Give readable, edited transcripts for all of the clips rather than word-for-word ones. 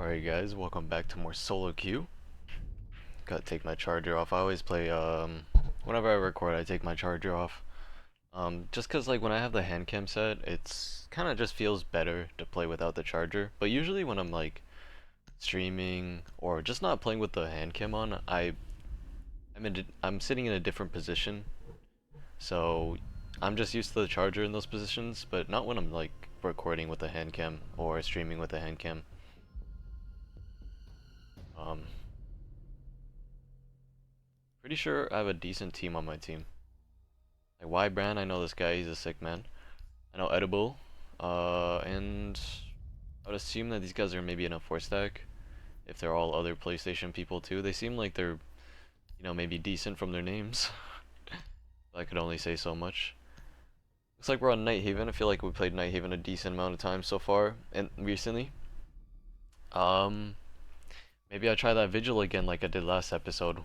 Alright guys, welcome back to more solo queue. Gotta take my charger off. I always play, whenever I record I take my charger off. Just cause like when I have the hand cam set, it's kinda just feels better to play without the charger. But usually when I'm like streaming or just not playing with the hand cam on, I'm sitting in a different position. So I'm just used to the charger in those positions, but not when I'm like recording with the hand cam or streaming with the hand cam. Pretty sure I have a decent team on my team. Like Y Brand, I know this guy, he's a sick man. I know Edible, and I would assume that these guys are maybe in a 4-stack. If they're all other PlayStation people too. They seem like they're, maybe decent from their names. I could only say so much. Looks like we're on Night Haven. I feel like we played Night Haven a decent amount of time so far, and recently. Maybe I try that Vigil again like I did last episode.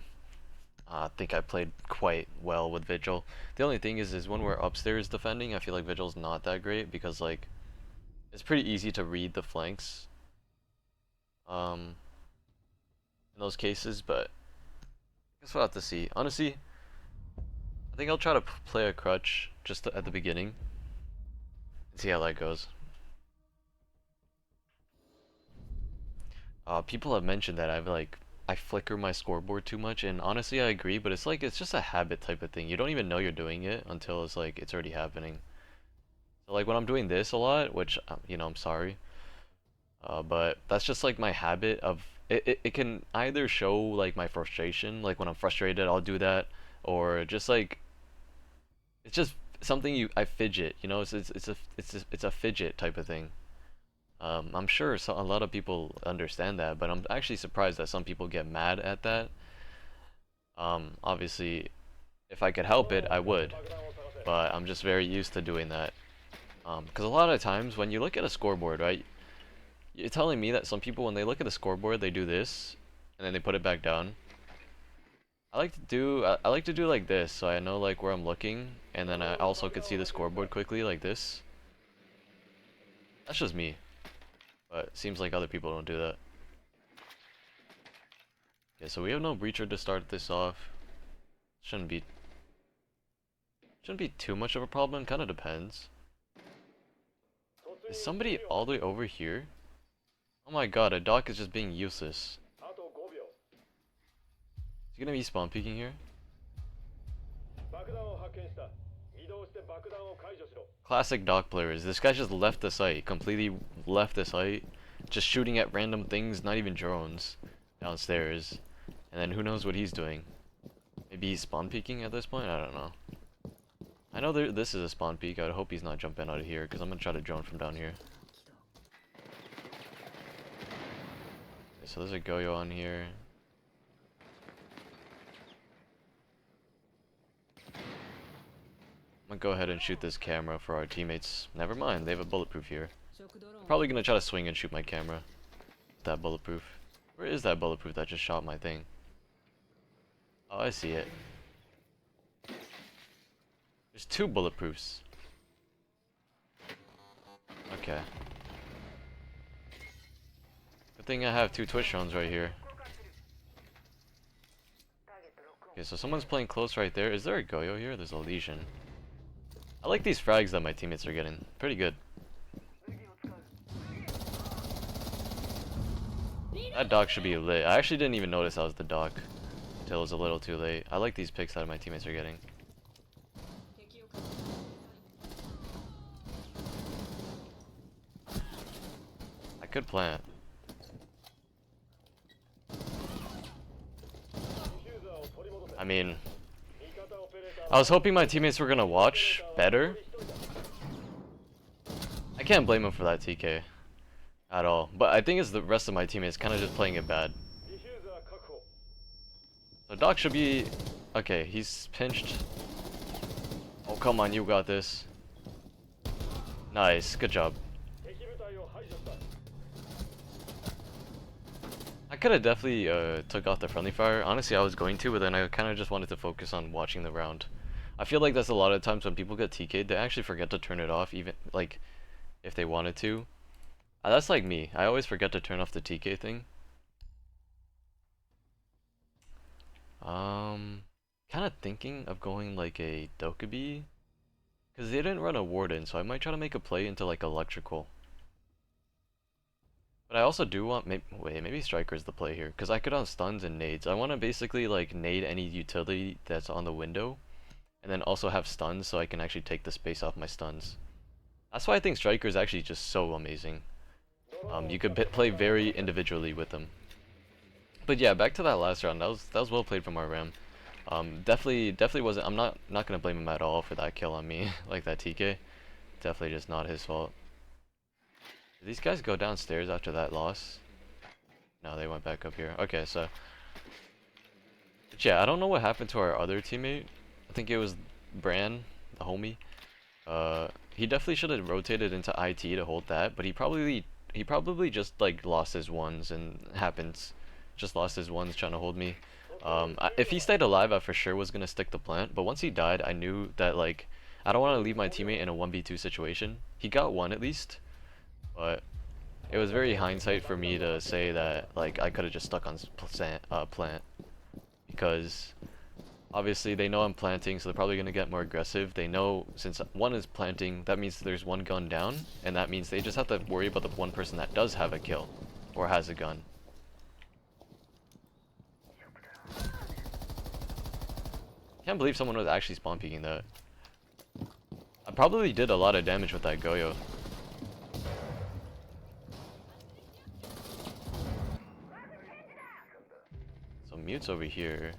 I think I played quite well with Vigil. The only thing is when we're upstairs defending, I feel like Vigil's not that great because like it's pretty easy to read the flanks in those cases, but I guess we'll have to see. Honestly, I think I'll try to play a crutch just at the beginning and see how that goes. People have mentioned that I flicker my scoreboard too much, and honestly I agree, but it's just a habit type of thing. You don't even know you're doing it until it's already happening. So like when I'm doing this a lot, which I'm sorry, but that's just like my habit of it can either show like my frustration, like when I'm frustrated I'll do that, or just like it's just something I fidget, it's a fidget type of thing. I'm sure a lot of people understand that, but I'm actually surprised that some people get mad at that. Obviously, if I could help it, I would, but I'm just very used to doing that. Because a lot of times when you look at a scoreboard, right, you're telling me that some people, when they look at the scoreboard, they do this, and then they put it back down. I like to do like this, so I know like where I'm looking, and then I also could see the scoreboard quickly like this. That's just me. But it seems like other people don't do that. Okay, so we have no breacher to start this off. Shouldn't be too much of a problem, kinda depends. Is somebody all the way over here? Oh my god, a dock is just being useless. Is he gonna be spawn peeking here? Classic dock players. This guy just left the site, completely left the site, just shooting at random things, not even drones, downstairs. And then who knows what he's doing. Maybe he's spawn peeking at this point? I don't know. I know this is a spawn peek. I hope he's not jumping out of here, because I'm going to try to drone from down here. Okay, so there's a Goyo on here. I'm gonna go ahead and shoot this camera for our teammates. Never mind, they have a bulletproof here. Probably gonna try to swing and shoot my camera. That bulletproof. Where is that bulletproof that just shot my thing? Oh, I see it. There's 2 bulletproofs. Okay. Good thing I have 2 Twitch drones right here. Okay, so someone's playing close right there. Is there a Goyo here? There's a Legion. I like these frags that my teammates are getting. Pretty good. That dock should be lit. I actually didn't even notice that was the dock until it was a little too late. I like these picks that my teammates are getting. I could plant. I mean, I was hoping my teammates were gonna watch better. I can't blame them for that TK at all, but I think it's the rest of my teammates kind of just playing it bad. So Doc should be okay. He's pinched. Oh come on, you got this. Nice, good job. I could have definitely took off the friendly fire. Honestly, I was going to, but then I kind of just wanted to focus on watching the round. I feel like that's a lot of times when people get TK'd, they actually forget to turn it off, even like if they wanted to. That's like me. I always forget to turn off the TK thing. Um, kind of thinking of going like a Dokkaebi, because they didn't run a Warden, so I might try to make a play into like electrical. But I also do want, maybe Striker's the play here, because I could on stuns and nades. I want to basically like nade any utility that's on the window, and then also have stuns so I can actually take the space off my stuns. That's why I think Striker is actually just so amazing. You could play very individually with them. But yeah, back to that last round. That was well played from our Ram. Definitely wasn't. I'm not gonna blame him at all for that kill on me, like that TK. Definitely just not his fault. Did these guys go downstairs after that loss? No, they went back up here. Okay, so. But yeah, I don't know what happened to our other teammate. I think it was Bran, the homie. He definitely should have rotated into IT to hold that, but he probably just like lost his ones and happens. Just lost his ones trying to hold me. If he stayed alive, I for sure was gonna stick the plant. But once he died, I knew that like I don't want to leave my teammate in a 1v2 situation. He got one at least, but it was very hindsight for me to say that like I could have just stuck on plant because obviously they know I'm planting, so they're probably gonna get more aggressive. They know since one is planting, that means there's one gun down, and that means they just have to worry about the one person that does have a kill or has a gun. Can't believe someone was actually spawn peeking that. I probably did a lot of damage with that Goyo. So Mute's over here.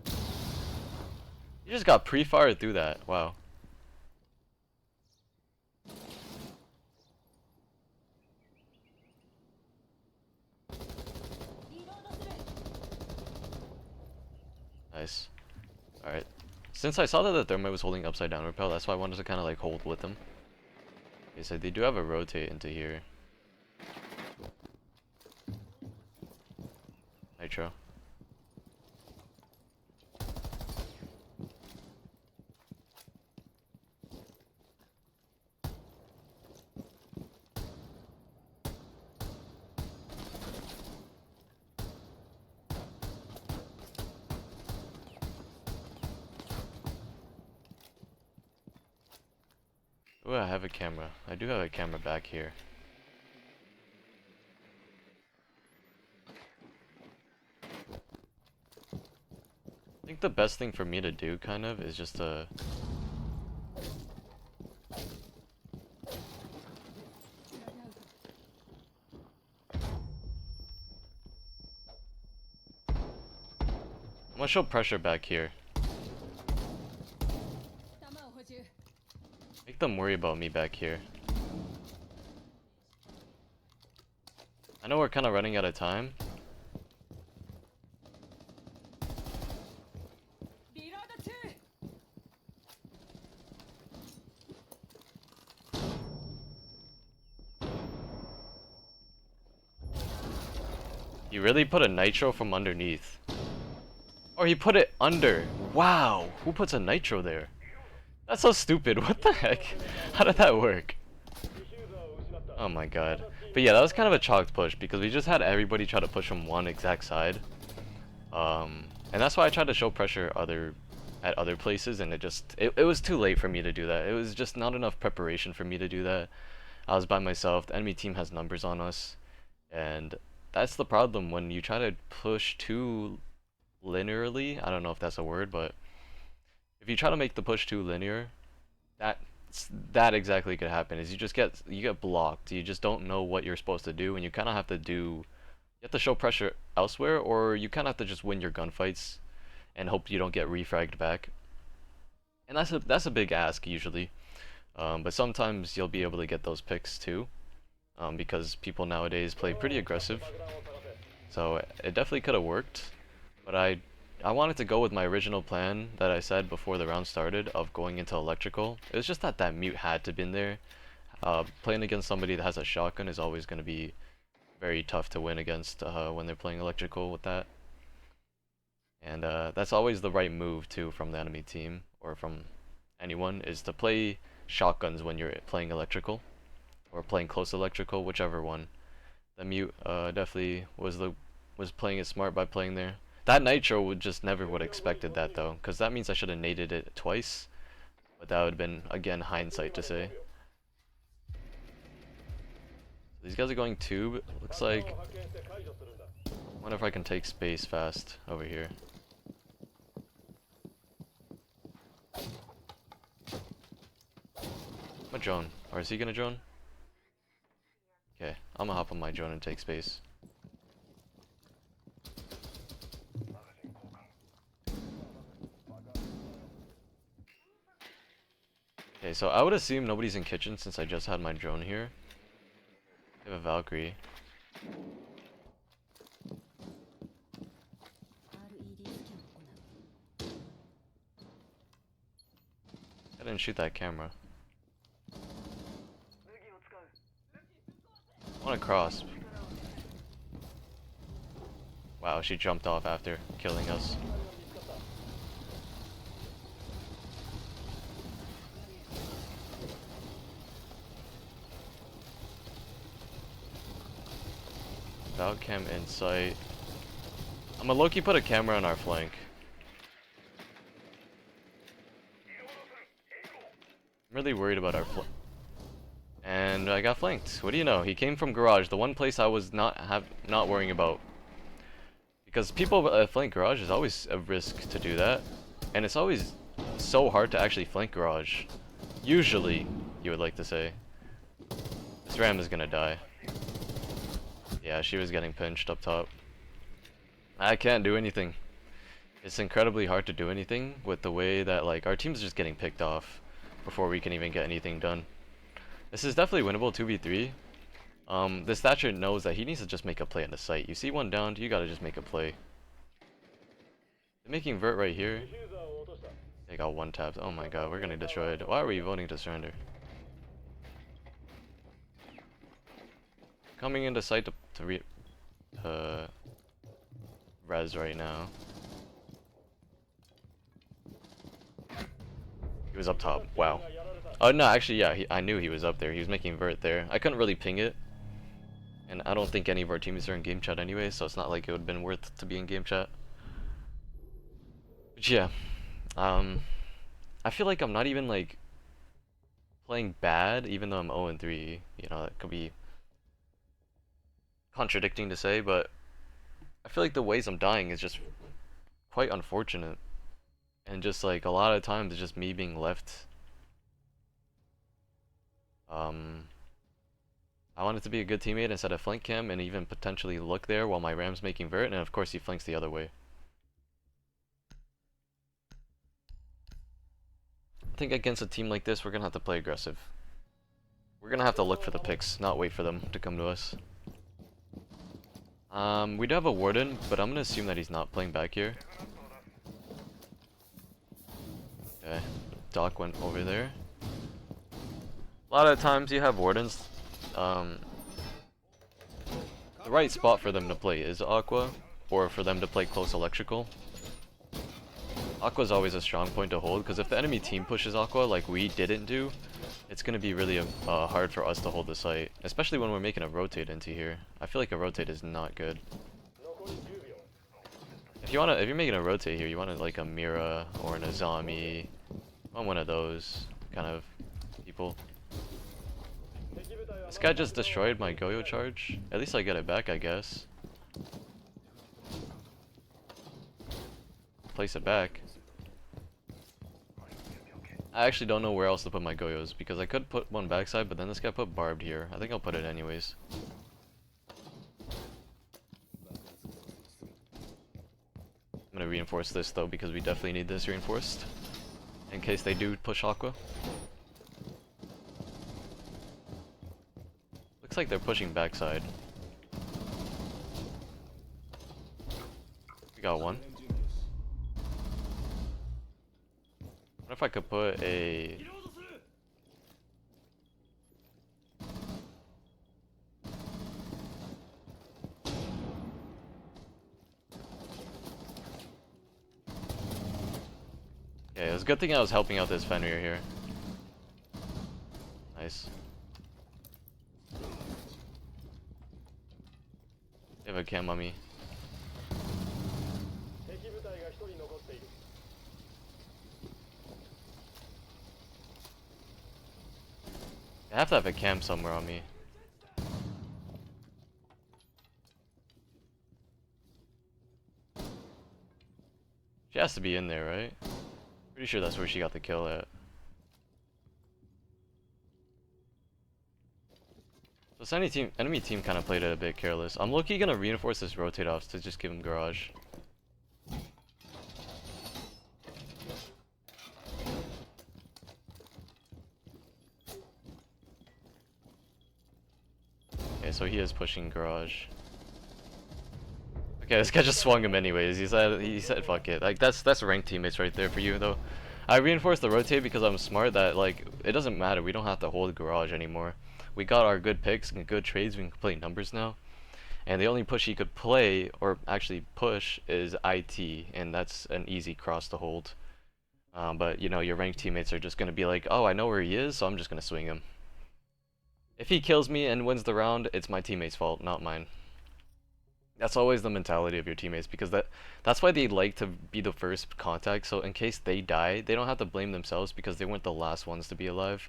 You just got pre-fired through that. Wow. Nice. Alright. Since I saw that the Thermite was holding upside down repel, that's why I wanted to kind of like hold with them. Okay, so they do have a rotate into here. Nitro. Oh, I have a camera. I do have a camera back here. I think the best thing for me to do, kind of, is just to... I'm gonna show pressure back here. Make them worry about me back here. I know we're kind of running out of time. He really put a nitro from underneath. Or he put it under. Wow, who puts a nitro there? That's so stupid. What the heck? How did that work? Oh my god. But yeah, that was kind of a chalked push because we just had everybody try to push from one exact side. And that's why I tried to show pressure at other places, and it was too late for me to do that. It was just not enough preparation for me to do that. I was by myself. The enemy team has numbers on us, and that's the problem when you try to push too linearly. I don't know if that's a word, but if you try to make the push too linear, that exactly could happen. Is you get blocked. You just don't know what you're supposed to do, and you kind of have to do. You have to show pressure elsewhere, or you kind of have to just win your gunfights and hope you don't get refragged back. And that's a big ask usually, but sometimes you'll be able to get those picks too, because people nowadays play pretty aggressive. So it definitely could have worked, but I wanted to go with my original plan that I said before the round started of going into electrical. It was just that mute had to been there. Playing against somebody that has a shotgun is always going to be very tough to win against when they're playing electrical with that. And that's always the right move too from the enemy team or from anyone, is to play shotguns when you're playing electrical. or playing close electrical, whichever one. The mute definitely was playing it smart by playing there. That nitro would just never would have expected that though, because that means I should have naded it twice, but that would have been again hindsight to say. These guys are going tube. Looks like. Wonder if I can take space fast over here. I'm a drone. Or is he gonna drone? Okay, I'm gonna hop on my drone and take space. Okay, so I would assume nobody's in kitchen since I just had my drone here. I have a Valkyrie. I didn't shoot that camera. I want to cross. Wow, she jumped off after killing us. Valcam in sight. I'm gonna Loki put a camera on our flank. I'm really worried about our flank. And I got flanked. What do you know? He came from garage, the one place I was not worrying about. Because people flank garage is always a risk to do that, and it's always so hard to actually flank garage. Usually, you would like to say. This ram is gonna die. Yeah, she was getting pinched up top. I can't do anything. It's incredibly hard to do anything with the way that like our team's just getting picked off before we can even get anything done. This is definitely winnable 2v3. This Thatcher knows that he needs to just make a play on the site. You see one down, you gotta just make a play. They're making vert right here. They got one tapped. Oh my god, we're gonna destroy it. Why are we voting to surrender? Coming into site to res right now. He was up top. Wow. Oh no, actually, yeah, I knew he was up there. He was making vert there. I couldn't really ping it. And I don't think any of our teammates are in game chat anyway, so it's not like it would have been worth to be in game chat. But yeah, I feel like I'm not even like playing bad, even though I'm 0-3. You know, that could be contradicting to say, but I feel like the ways I'm dying is just quite unfortunate. And just like a lot of times it's just me being left. I wanted to be a good teammate and set a flank cam and even potentially look there while my ram's making vert, and of course he flanks the other way. I think against a team like this, we're gonna have to play aggressive. We're gonna have to look for the picks, not wait for them to come to us. We do have a warden, but I'm gonna assume that he's not playing back here. Okay, Doc went over there. A lot of times you have wardens. The right spot for them to play is Aqua, or for them to play close electrical. Aqua's always a strong point to hold, because if the enemy team pushes Aqua like we didn't do, it's going to be really hard for us to hold the site, especially when we're making a rotate into here. I feel like a rotate is not good. If you're making a rotate here, you want like a Mira or an Azami, one of those kind of people. This guy just destroyed my Goyo charge. At least I get it back, I guess. Place it back. I actually don't know where else to put my Goyos, because I could put one backside, but then this guy put barbed here. I think I'll put it anyways. I'm gonna reinforce this though, because we definitely need this reinforced in case they do push Aqua. Looks like they're pushing backside. We got one. What if I could put a... Okay, it was a good thing I was helping out this Fenrir here. Nice. a cam on me. I have to have a cam somewhere on me. She has to be in there, right? Pretty sure that's where she got the kill at. So this enemy team kind of played it a bit careless. I'm low-key gonna reinforce this rotate off to just give him garage. Okay, so he is pushing garage. Okay, this guy just swung him anyways. He said fuck it. Like that's ranked teammates right there for you though. I reinforced the rotate because I'm smart that like it doesn't matter. We don't have to hold garage anymore. We got our good picks and good trades. We can play numbers now. And the only push he could play or actually push is IT, and that's an easy cross to hold. But you know your ranked teammates are just gonna be like, oh, I know where he is, so I'm just gonna swing him. If he kills me and wins the round, it's my teammate's fault, not mine. That's always the mentality of your teammates, because that's why they like to be the first contact, so in case they die, they don't have to blame themselves because they weren't the last ones to be alive.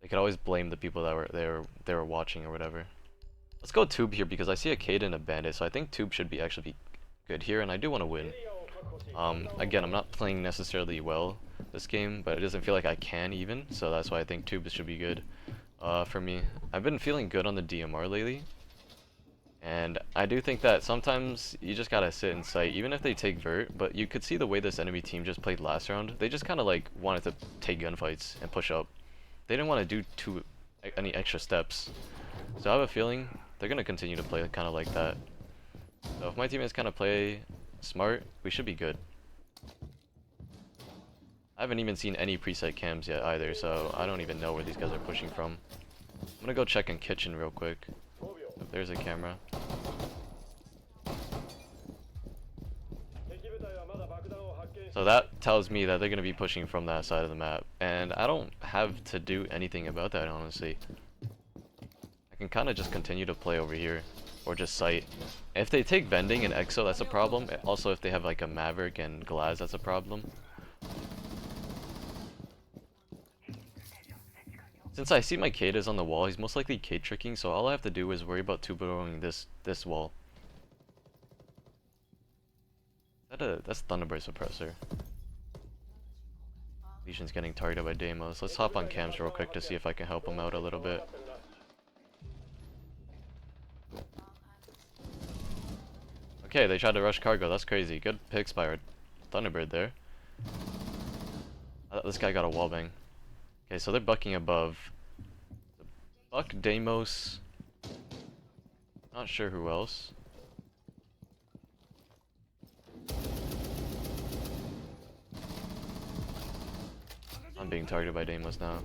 They could always blame the people that they were watching or whatever. Let's go tube here because I see a Kate and a bandit, so I think tube should be actually be good here, and I do want to win. Again, I'm not playing necessarily well this game, but it doesn't feel like I can even, so that's why I think tube should be good for me. I've been feeling good on the DMR lately. And I do think that sometimes you just gotta sit in sight, even if they take vert, but you could see the way this enemy team just played last round. They just kind of like wanted to take gunfights and push up. They didn't want to do any extra steps. So I have a feeling they're gonna continue to play kind of like that. So if my teammates kind of play smart, we should be good. I haven't even seen any preset cams yet either, so I don't even know where these guys are pushing from. I'm gonna go check in kitchen real quick. If there's a camera. So that tells me that they're going to be pushing from that side of the map. And I don't have to do anything about that, honestly. I can kind of just continue to play over here. Or just sight. If they take vending and exo, that's a problem. Also, if they have like a Maverick and Glaz, that's a problem. Since I see my Kate is on the wall, he's most likely Kate tricking, so all I have to do is worry about tuboing this wall. That's Thunderbird suppressor. Legion's getting targeted by Deimos. Let's hop on cams real quick to see if I can help him out a little bit. Okay, they tried to rush cargo. That's crazy. Good picks by our Thunderbird there. This guy got a wallbang. Okay, so they're bucking above. Buck, Deimos. Not sure who else. I'm being targeted by Deimos now.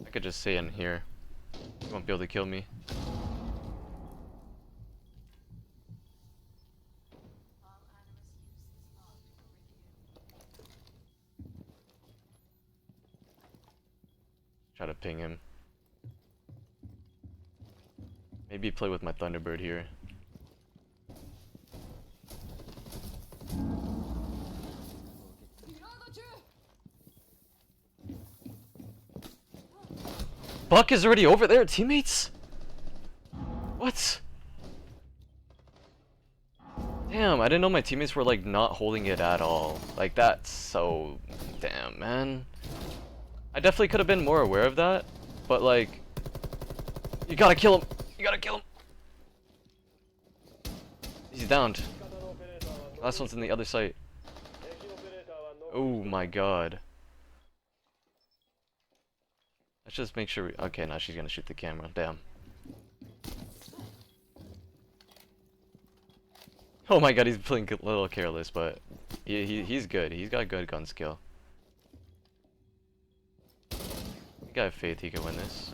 I could just stay in here. He won't be able to kill me. Try to ping him. Maybe play with my Thunderbird here. Buck is already over there, teammates? What? Damn, I didn't know my teammates were like not holding it at all. Like that's so... Damn, man. I definitely could have been more aware of that, but like... You gotta kill him! You gotta kill him! He's downed. Last one's in the other site. Oh my god. Let's just make sure we... Okay, now she's gonna shoot the camera. Damn. Oh my god, he's playing a little careless, but he's good. He's got good gun skill. I think I have faith he can win this.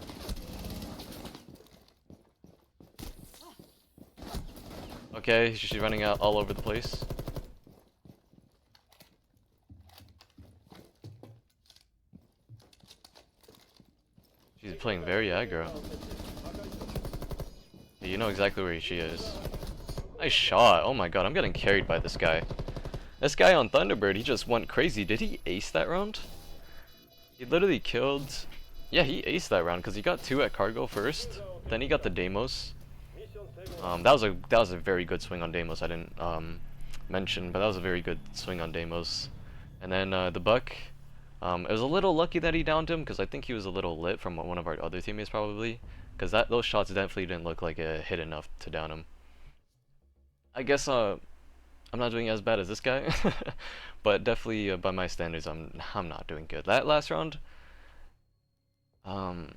Okay, she's running out all over the place. She's playing very aggro. You know exactly where she is. Nice shot. Oh my god, I'm getting carried by this guy. This guy on Thunderbird, he just went crazy. Did he ace that round? He literally killed... Yeah, he aced that round because he got 2 at cargo first. Then he got the Deimos. That was a very good swing on Deimos. I didn't mention, but that was a very good swing on Deimos. And then the Buck, it was a little lucky that he downed him because I think he was a little lit from one of our other teammates probably, because those shots definitely didn't look like it hit enough to down him. I guess I'm not doing as bad as this guy, but definitely by my standards, I'm not doing good. That last round, um,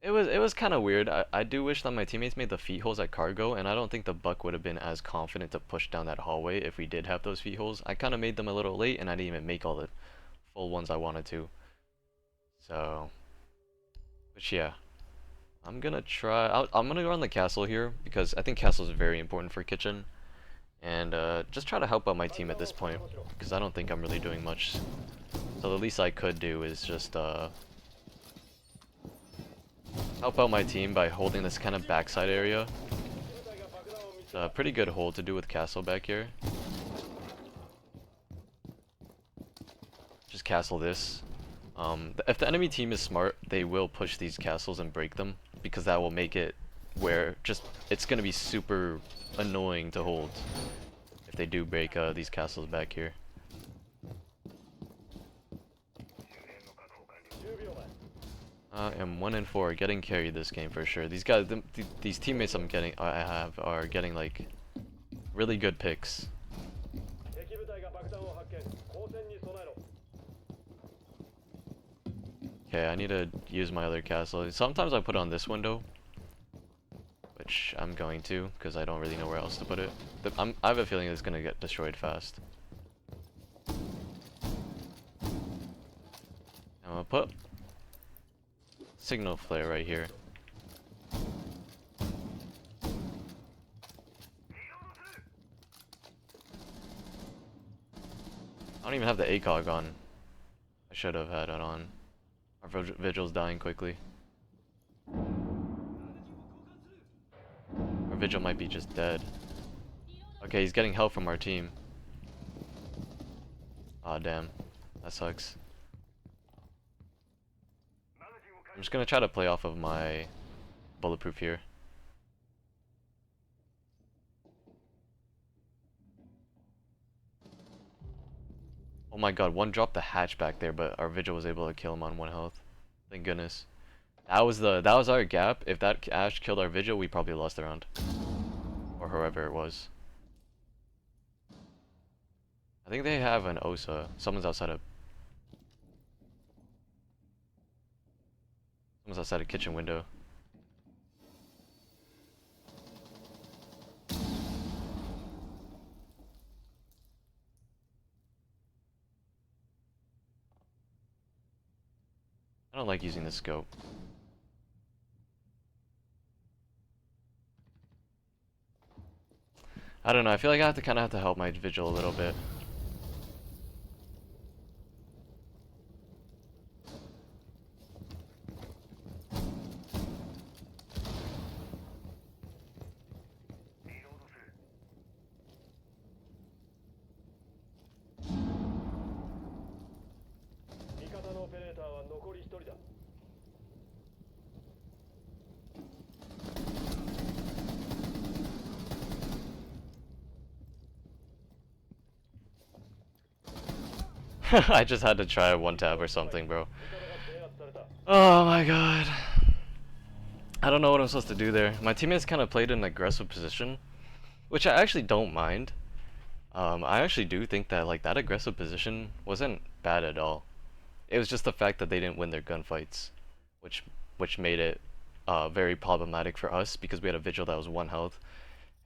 it was kind of weird. I do wish that my teammates made the feet holes at cargo, and I don't think the Buck would have been as confident to push down that hallway if we did have those feet holes. I kind of made them a little late, and I didn't even make all the full ones I wanted to. So, but yeah, I'm gonna try. I'm gonna go on the castle here because I think castle is very important for kitchen, and just try to help out my team at this point because I don't think I'm really doing much. So the least I could do is just help out my team by holding this kind of backside area. It's a pretty good hold to do with castle back here. Just castle this. If the enemy team is smart, they will push these castles and break them because that will make it where it's gonna be super annoying to hold if they do break these castles back here. I am 1-4, getting carried this game for sure. These guys, these teammates I have are getting like really good picks. Okay, I need to use my other castle. Sometimes I put it on this window, which I'm going to because I don't really know where else to put it. I have a feeling it's gonna get destroyed fast. I'm gonna put signal flare right here. I don't even have the ACOG on. I should have had it on. Our Vigil's dying quickly. Our Vigil might be just dead. Okay, he's getting help from our team. Aw, damn. That sucks. I'm just gonna try to play off of my bulletproof here. Oh my god, one dropped the hatch back there, but our Vigil was able to kill him on 1 health. Thank goodness. That was our gap. If that Ash killed our Vigil, we probably lost the round. Or whoever it was. I think they have an Osa. Someone's outside a kitchen window. I don't like using the scope. I don't know, I feel like I kind of have to help my Vigil a little bit. I just had to try a 1-tap or something, bro. Oh my god. I don't know what I'm supposed to do there. My teammates kind of played an aggressive position, which I actually don't mind. I actually do think that like that aggressive position wasn't bad at all. It was just the fact that they didn't win their gunfights, which made it very problematic for us because we had a Vigil that was 1 health.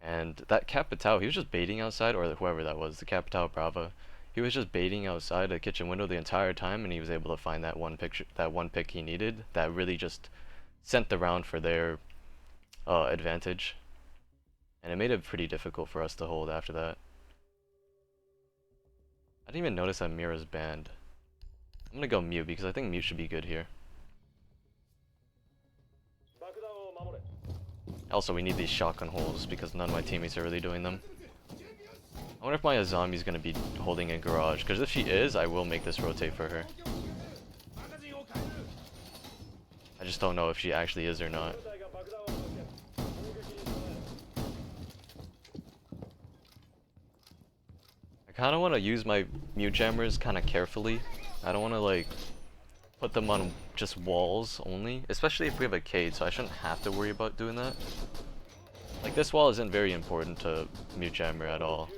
And that Capitao, he was just baiting outside, or whoever that was, the Capitao Brava. He was just baiting outside the kitchen window the entire time, and he was able to find that one pick he needed that really just sent the round for their advantage. And it made it pretty difficult for us to hold after that. I didn't even notice that Mira's banned. I'm gonna go mute because I think mute should be good here. Also, we need these shotgun holes because none of my teammates are really doing them. I wonder if my Azami's gonna be holding a garage, because if she is, I will make this rotate for her. I just don't know if she actually is or not. I kind of want to use my mute jammers kind of carefully. I don't want to like put them on just walls only, especially if we have a cage, so I shouldn't have to worry about doing that. Like this wall isn't very important to mute jammer at all,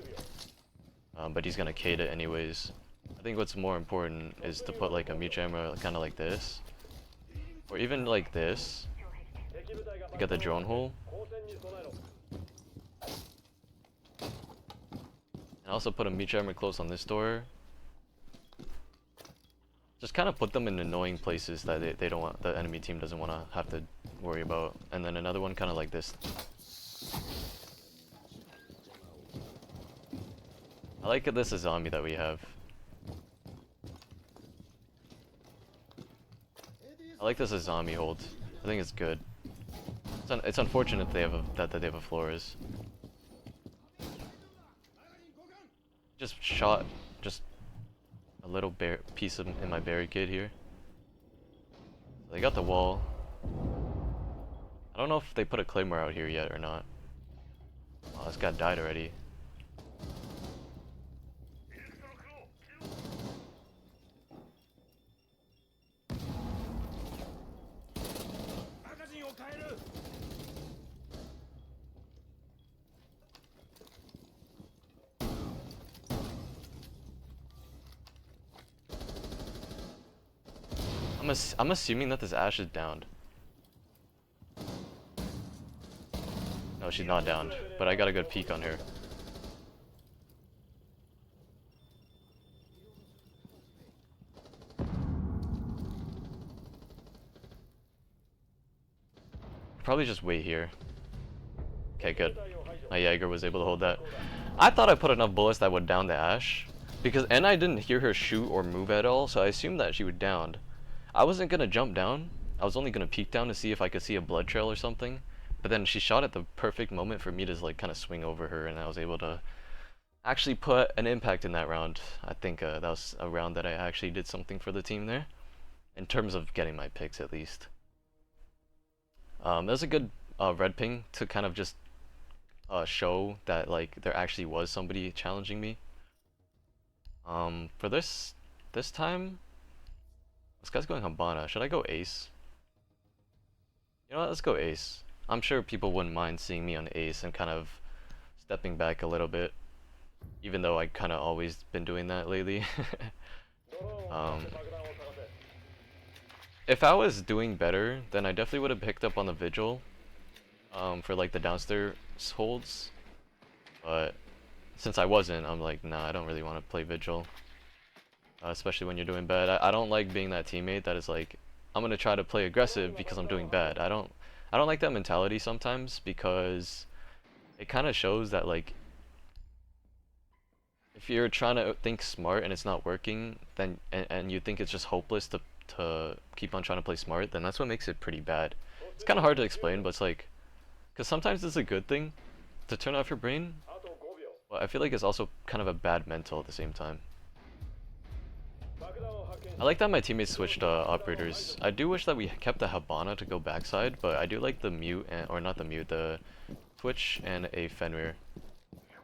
but he's gonna cade it anyways. I think what's more important is to put like a mute jammer kind of like this, or even like this. You got the drone hole. And also put a mute jammer close on this door. Just kind of put them in annoying places that they don't want, the enemy team doesn't want to have to worry about. And then another one kind of like this. I like this zombie that we have. I like this zombie hold. I think it's good. It's unfortunate they have that they have a Flores. Just shot just a little piece in my barricade here. They got the wall. I don't know if they put a claymore out here yet or not. Oh, this guy died already. I'm assuming that this Ashe is downed. No, she's not downed, but I got a good peek on her. Probably just wait here. Okay, good. My Jaeger was able to hold that. I thought I put enough bullets that would down the Ashe, and I didn't hear her shoot or move at all, so I assumed that she was downed. I wasn't gonna jump down. I was only gonna peek down to see if I could see a blood trail or something. But then she shot at the perfect moment for me to like kind of swing over her, and I was able to actually put an impact in that round. I think that was a round that I actually did something for the team there, in terms of getting my picks at least. That was a good red ping to kind of just show that like there actually was somebody challenging me. For this time. This guy's going Habana. Should I go Ace? You know what? Let's go Ace. I'm sure people wouldn't mind seeing me on Ace and kind of stepping back a little bit. Even though I kind of always been doing that lately. If I was doing better, then I definitely would have picked up on the Vigil. For like the downstairs holds. But since I wasn't, I'm like, nah, I don't really want to play Vigil. Especially when you're doing bad. I don't like being that teammate that is like, I'm gonna try to play aggressive because I'm doing bad. I don't like that mentality sometimes, because it kind of shows that like if you're trying to think smart and it's not working, then and you think it's just hopeless to keep on trying to play smart, then that's what makes it pretty bad. It's kind of hard to explain, but it's like, because sometimes it's a good thing to turn off your brain, but I feel like it's also kind of a bad mental at the same time. I like that my teammates switched operators. I do wish that we kept the Habana to go backside, but I do like the mute, or not the mute, the Twitch and a Fenrir.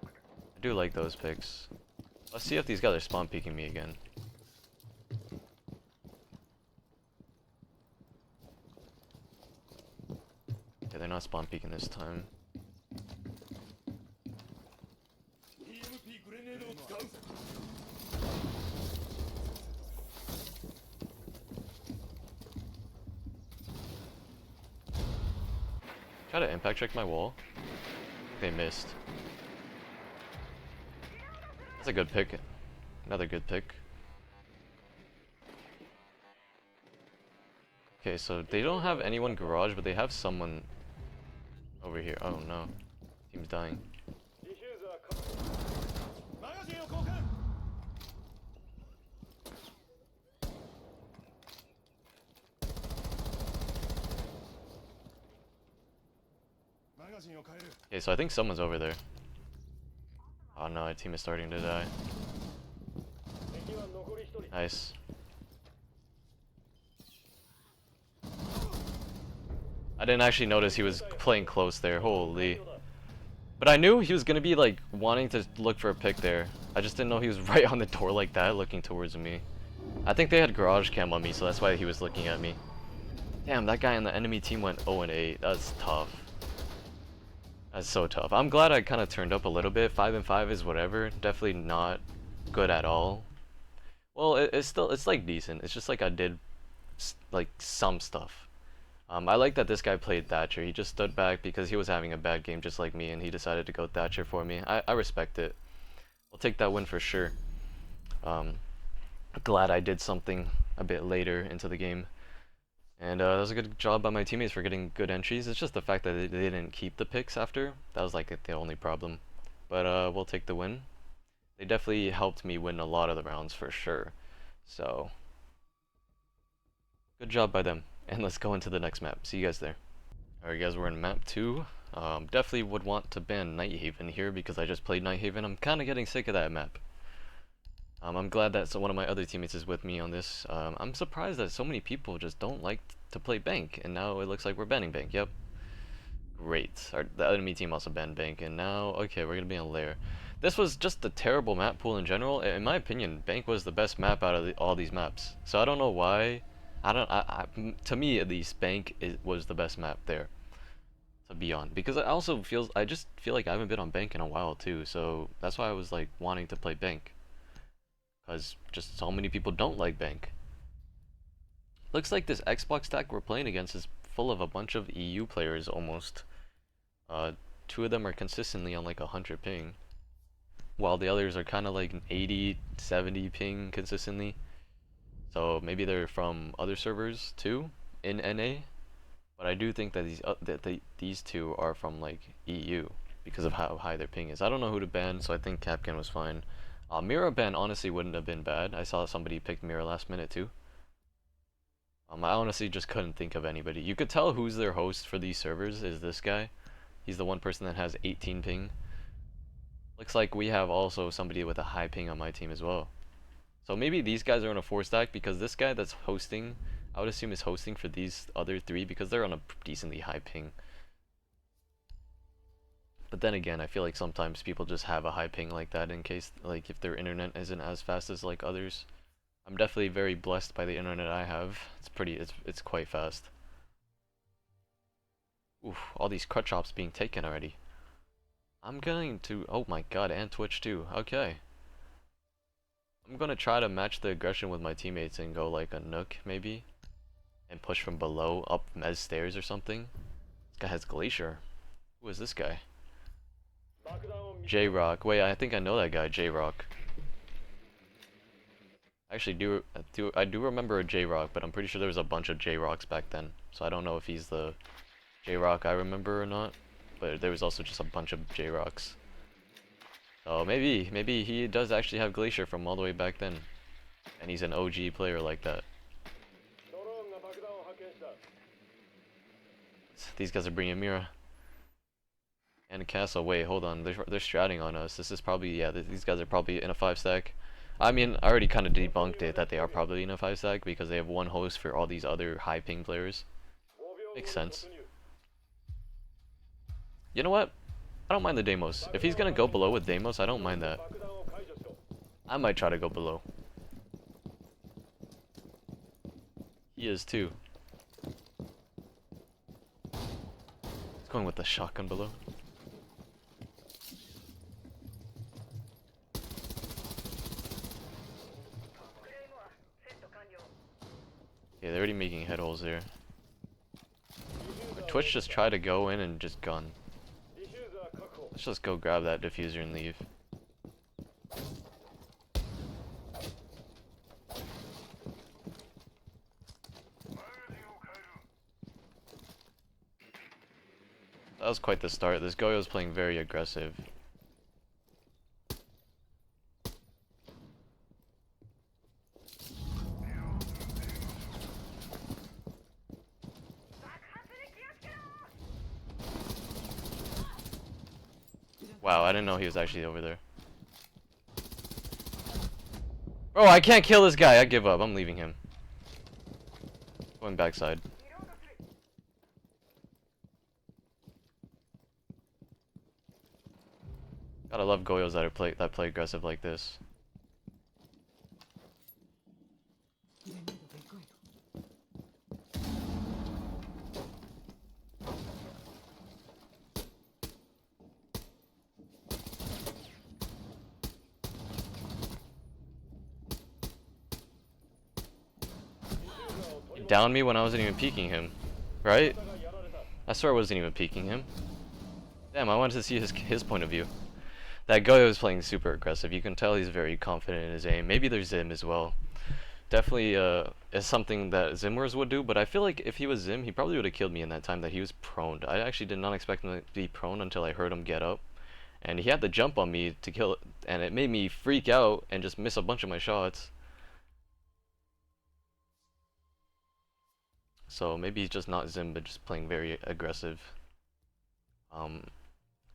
I do like those picks. Let's see if these guys are spawn peeking me again. Okay, they're not spawn peeking this time. Try to impact check my wall. They missed. That's a good pick. Another good pick. Okay, so they don't have anyone garage, but they have someone over here. Oh no. Team's dying. Okay, so I think someone's over there. Oh no, my team is starting to die. Nice. I didn't actually notice he was playing close there, holy. But I knew he was gonna be like wanting to look for a pick there. I just didn't know he was right on the door like that, looking towards me. I think they had garage cam on me, so that's why he was looking at me. Damn, that guy on the enemy team went 0-8. That's tough. That's so tough. I'm glad I kind of turned up a little bit. 5-5 is whatever. Definitely not good at all. Well, it's like decent. It's just like I did like some stuff. I like that this guy played Thatcher. He just stood back because he was having a bad game just like me, and he decided to go Thatcher for me. I respect it. I'll take that win for sure. Glad I did something a bit later into the game. And that was a good job by my teammates for getting good entries. It's just the fact that they didn't keep the picks after. That was like the only problem. But we'll take the win. They definitely helped me win a lot of the rounds for sure. So, good job by them. And let's go into the next map. See you guys there. Alright guys, we're in map 2. Definitely would want to ban Nighthaven here because I just played Nighthaven. I'm kind of getting sick of that map. I'm glad that one of my other teammates is with me on this. I'm surprised that so many people just don't like to play Bank, and now it looks like we're banning Bank. Yep. Great. The enemy team also banned Bank, and now, okay, we're going to be on Lair. This was just a terrible map pool in general. In my opinion, Bank was the best map out of all these maps. So I don't know why. To me at least, Bank was the best map there to be on. Because I just feel like I haven't been on Bank in a while too, so that's why I was like wanting to play Bank. Because just so many people don't like Bank. Looks like this Xbox stack we're playing against is full of a bunch of EU players almost. 2 of them are consistently on like 100 ping. While the others are kind of like 80, 70 ping consistently. So maybe they're from other servers too, in NA. But I do think that these 2 are from like EU because of how high their ping is. I don't know who to ban, so I think Capcan was fine. Mira ban honestly wouldn't have been bad. I saw somebody pick Mira last minute too. I honestly just couldn't think of anybody. You could tell who's their host for these servers is this guy. He's the one person that has 18 ping. Looks like we have also somebody with a high ping on my team as well. So maybe these guys are on a 4 stack because this guy that's hosting, I would assume is hosting for these other 3 because they're on a decently high ping. But then again, I feel like sometimes people just have a high ping like that in case, like, if their internet isn't as fast as like others. I'm definitely very blessed by the internet I have. It's quite fast. Oof, all these cut chops being taken already. I'm going to, oh my god, and Twitch too. Okay. I'm gonna try to match the aggression with my teammates and go like a Nook maybe, and push from below up Mez stairs or something. This guy has Glacier. Who is this guy? J-Rock. Wait, I think I know that guy, J-Rock. Actually, I do remember a J-Rock, but I'm pretty sure there was a bunch of J-Rocks back then. So I don't know if he's the J-Rock I remember or not. But there was also just a bunch of J-Rocks. So maybe he does actually have Glacier from all the way back then. And he's an OG player like that. These guys are bringing Mira. And Castle, wait, hold on, they're stratting on us. This is probably, yeah, these guys are probably in a 5 stack. I mean, I already kind of debunked it that they are probably in a 5 stack because they have one host for all these other high ping players. Makes sense. You know what? I don't mind the Deimos. If he's gonna go below with Deimos, I don't mind that. I might try to go below. He is too. He's going with the shotgun below. Yeah, they're already making head holes there. Twitch just tried to go in and just gun. Let's just go grab that diffuser and leave. That was quite the start. This guy was playing very aggressive. Wow, I didn't know he was actually over there. Bro, I can't kill this guy. I give up. I'm leaving him. Going backside. Gotta love Goyos that play aggressive like this. He downed me when I wasn't even peeking him, right? I swear I wasn't even peeking him. Damn, I wanted to see his point of view. That Goyo is playing super aggressive. You can tell he's very confident in his aim. Maybe there's Zim as well. Definitely is something that Zimmers would do, but I feel like if he was Zim, he probably would have killed me in that time that he was prone. I actually did not expect him to be prone until I heard him get up. And he had the jump on me to kill it, and it made me freak out and just miss a bunch of my shots. So maybe he's just not Zim, but just playing very aggressive.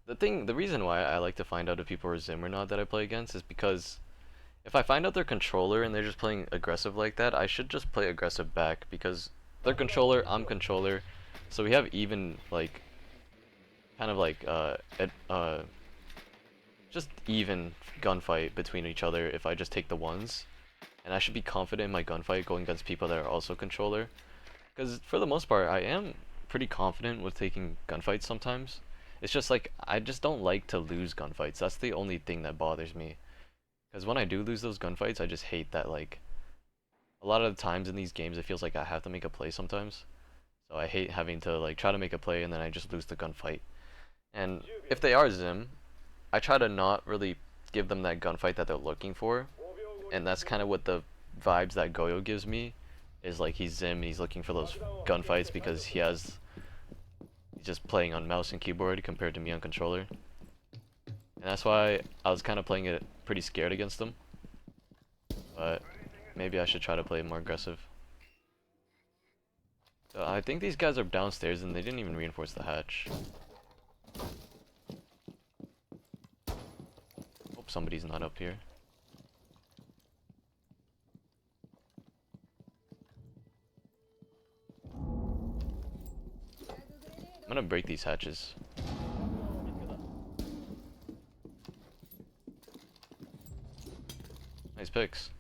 The reason why I like to find out if people are Zim or not that I play against is because if I find out their controller and they're just playing aggressive like that, I should just play aggressive back because they're controller, I'm controller, so we have even like kind of like just even gunfight between each other if I just take the ones, and I should be confident in my gunfight going against people that are also controller, because for the most part I am pretty confident with taking gunfights sometimes. It's just like I just don't like to lose gunfights. That's the only thing that bothers me. Because when I do lose those gunfights, I just hate that, like, a lot of the times in these games it feels like I have to make a play sometimes. So I hate having to, like, try to make a play and then I just lose the gunfight. And if they are Zim, I try to not really give them that gunfight that they're looking for. And that's kind of what the vibes that Goyo gives me, is like he's Zim and he's looking for those gunfights because he's just playing on mouse and keyboard compared to me on controller. And that's why I was kind of playing it pretty scared against them. But maybe I should try to play more aggressive. So I think these guys are downstairs and they didn't even reinforce the hatch. Hope somebody's not up here. I'm gonna break these hatches. Nice picks.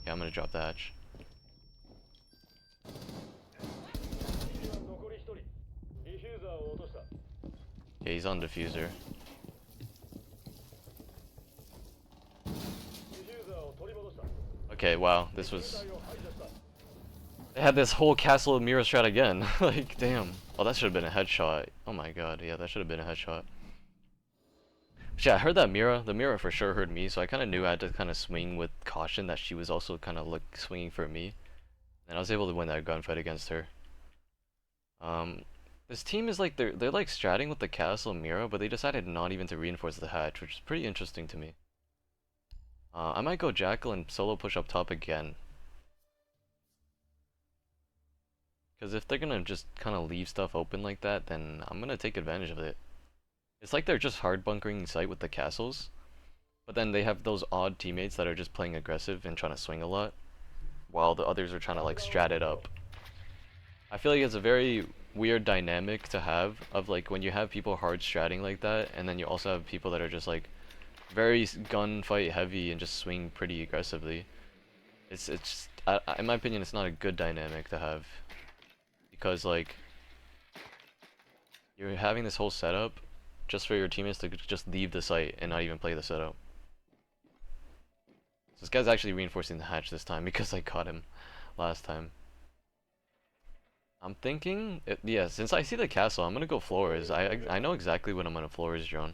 Yeah, I'm gonna drop the hatch. Yeah, he's on diffuser. Okay, wow, this was... They had this whole castle mirror strat again. Like, damn. Oh, that should have been a headshot. Oh my god, yeah, that should have been a headshot. But yeah, I heard that Mira. The Mira for sure heard me, so I kind of knew I had to kind of swing with caution that she was also kind of like swinging for me. And I was able to win that gunfight against her. This team is like, they're like stratting with the castle Mira, but they decided not even to reinforce the hatch, which is pretty interesting to me. I might go Jackal and solo push up top again. Because if they're gonna just kind of leave stuff open like that, then I'm gonna take advantage of it. It's like they're just hard bunkering site with the castles, but then they have those odd teammates that are just playing aggressive and trying to swing a lot, while the others are trying to like strat it up. I feel like it's a very weird dynamic to have of like when you have people hard stratting like that, and then you also have people that are just like very gunfight heavy and just swing pretty aggressively. It's in my opinion, it's not a good dynamic to have, because like you're having this whole setup just for your teammates to just leave the site and not even play the setup. So this guy's actually reinforcing the hatch this time because I caught him last time. I'm thinking, yeah, since I see the castle, I'm gonna go floors. I know exactly what I'm gonna floors drone.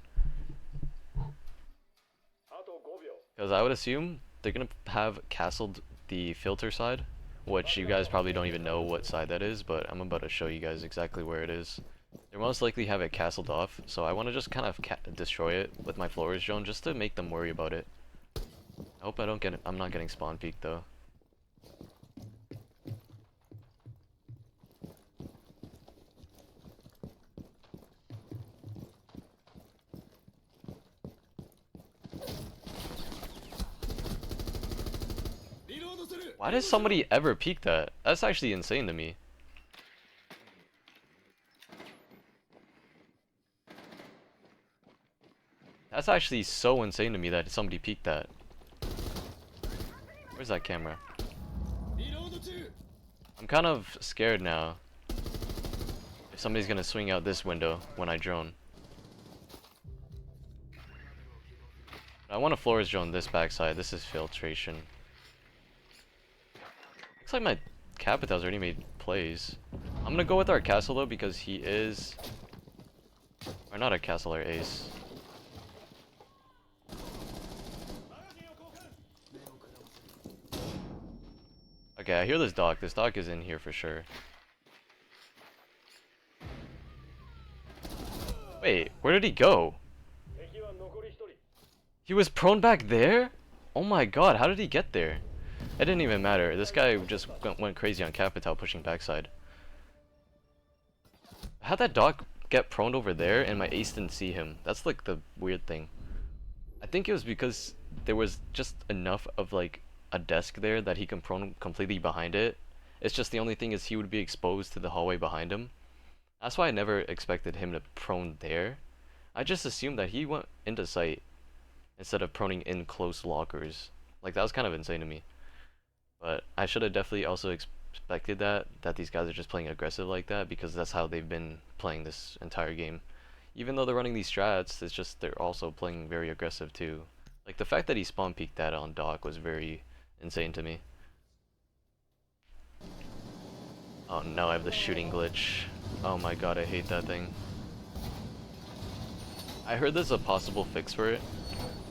Because I would assume they're gonna have castled the filter side, which you guys probably don't even know what side that is, but I'm about to show you guys exactly where it is. They most likely have it castled off, so I want to just kind of destroy it with my floors drone just to make them worry about it. I hope I'm not getting spawn peeked though. Why does somebody ever peek that? That's actually insane to me. That's actually so insane to me that somebody peeked that. Where's that camera? I'm kind of scared now. If somebody's gonna swing out this window when I drone. I want to floors drone this backside. This is filtration. Looks like my Capital's already made plays. I'm gonna go with our castle though because he is... Or not a castle, our ace. Okay, I hear this dock. This dock is in here for sure. Wait, where did he go? He was prone back there? Oh my god, how did he get there? It didn't even matter. This guy just went crazy on Capital pushing backside. How'd that dock get prone over there and my ace didn't see him? That's like the weird thing. I think it was because there was just enough of like a desk there that he can prone completely behind it. It's just the only thing is he would be exposed to the hallway behind him. That's why I never expected him to prone there. I just assumed that he went into sight instead of proning in close lockers. Like that was kind of insane to me. But I should have definitely also expected that these guys are just playing aggressive like that because that's how they've been playing this entire game. Even though they're running these strats, it's just they're also playing very aggressive too. Like the fact that he spawn peeked that on dock was very insane to me. Oh no, I have the shooting glitch. Oh my god, I hate that thing. I heard there's a possible fix for it,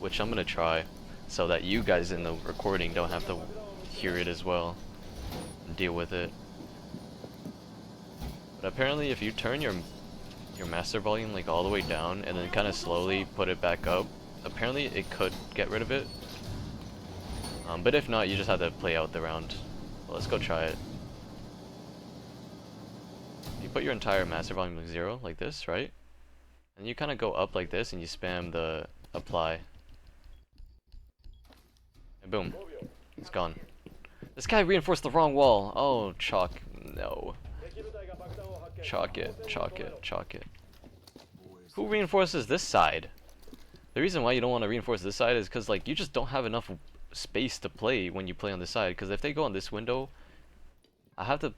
which I'm gonna try, so that you guys in the recording don't have to hear it as well and deal with it. But apparently if you turn your master volume like all the way down and then kind of slowly put it back up, apparently it could get rid of it. But if not, you just have to play out the round. Well, let's go try it. You put your entire master volume to 0 like this, right? And you kind of go up like this and you spam the apply. And boom, it's gone. This guy reinforced the wrong wall. Oh, chalk. No. Chalk it, chalk it, chalk it. Who reinforces this side? The reason why you don't want to reinforce this side is because like you just don't have enough space to play when you play on this side. Because if they go on this window, I have to,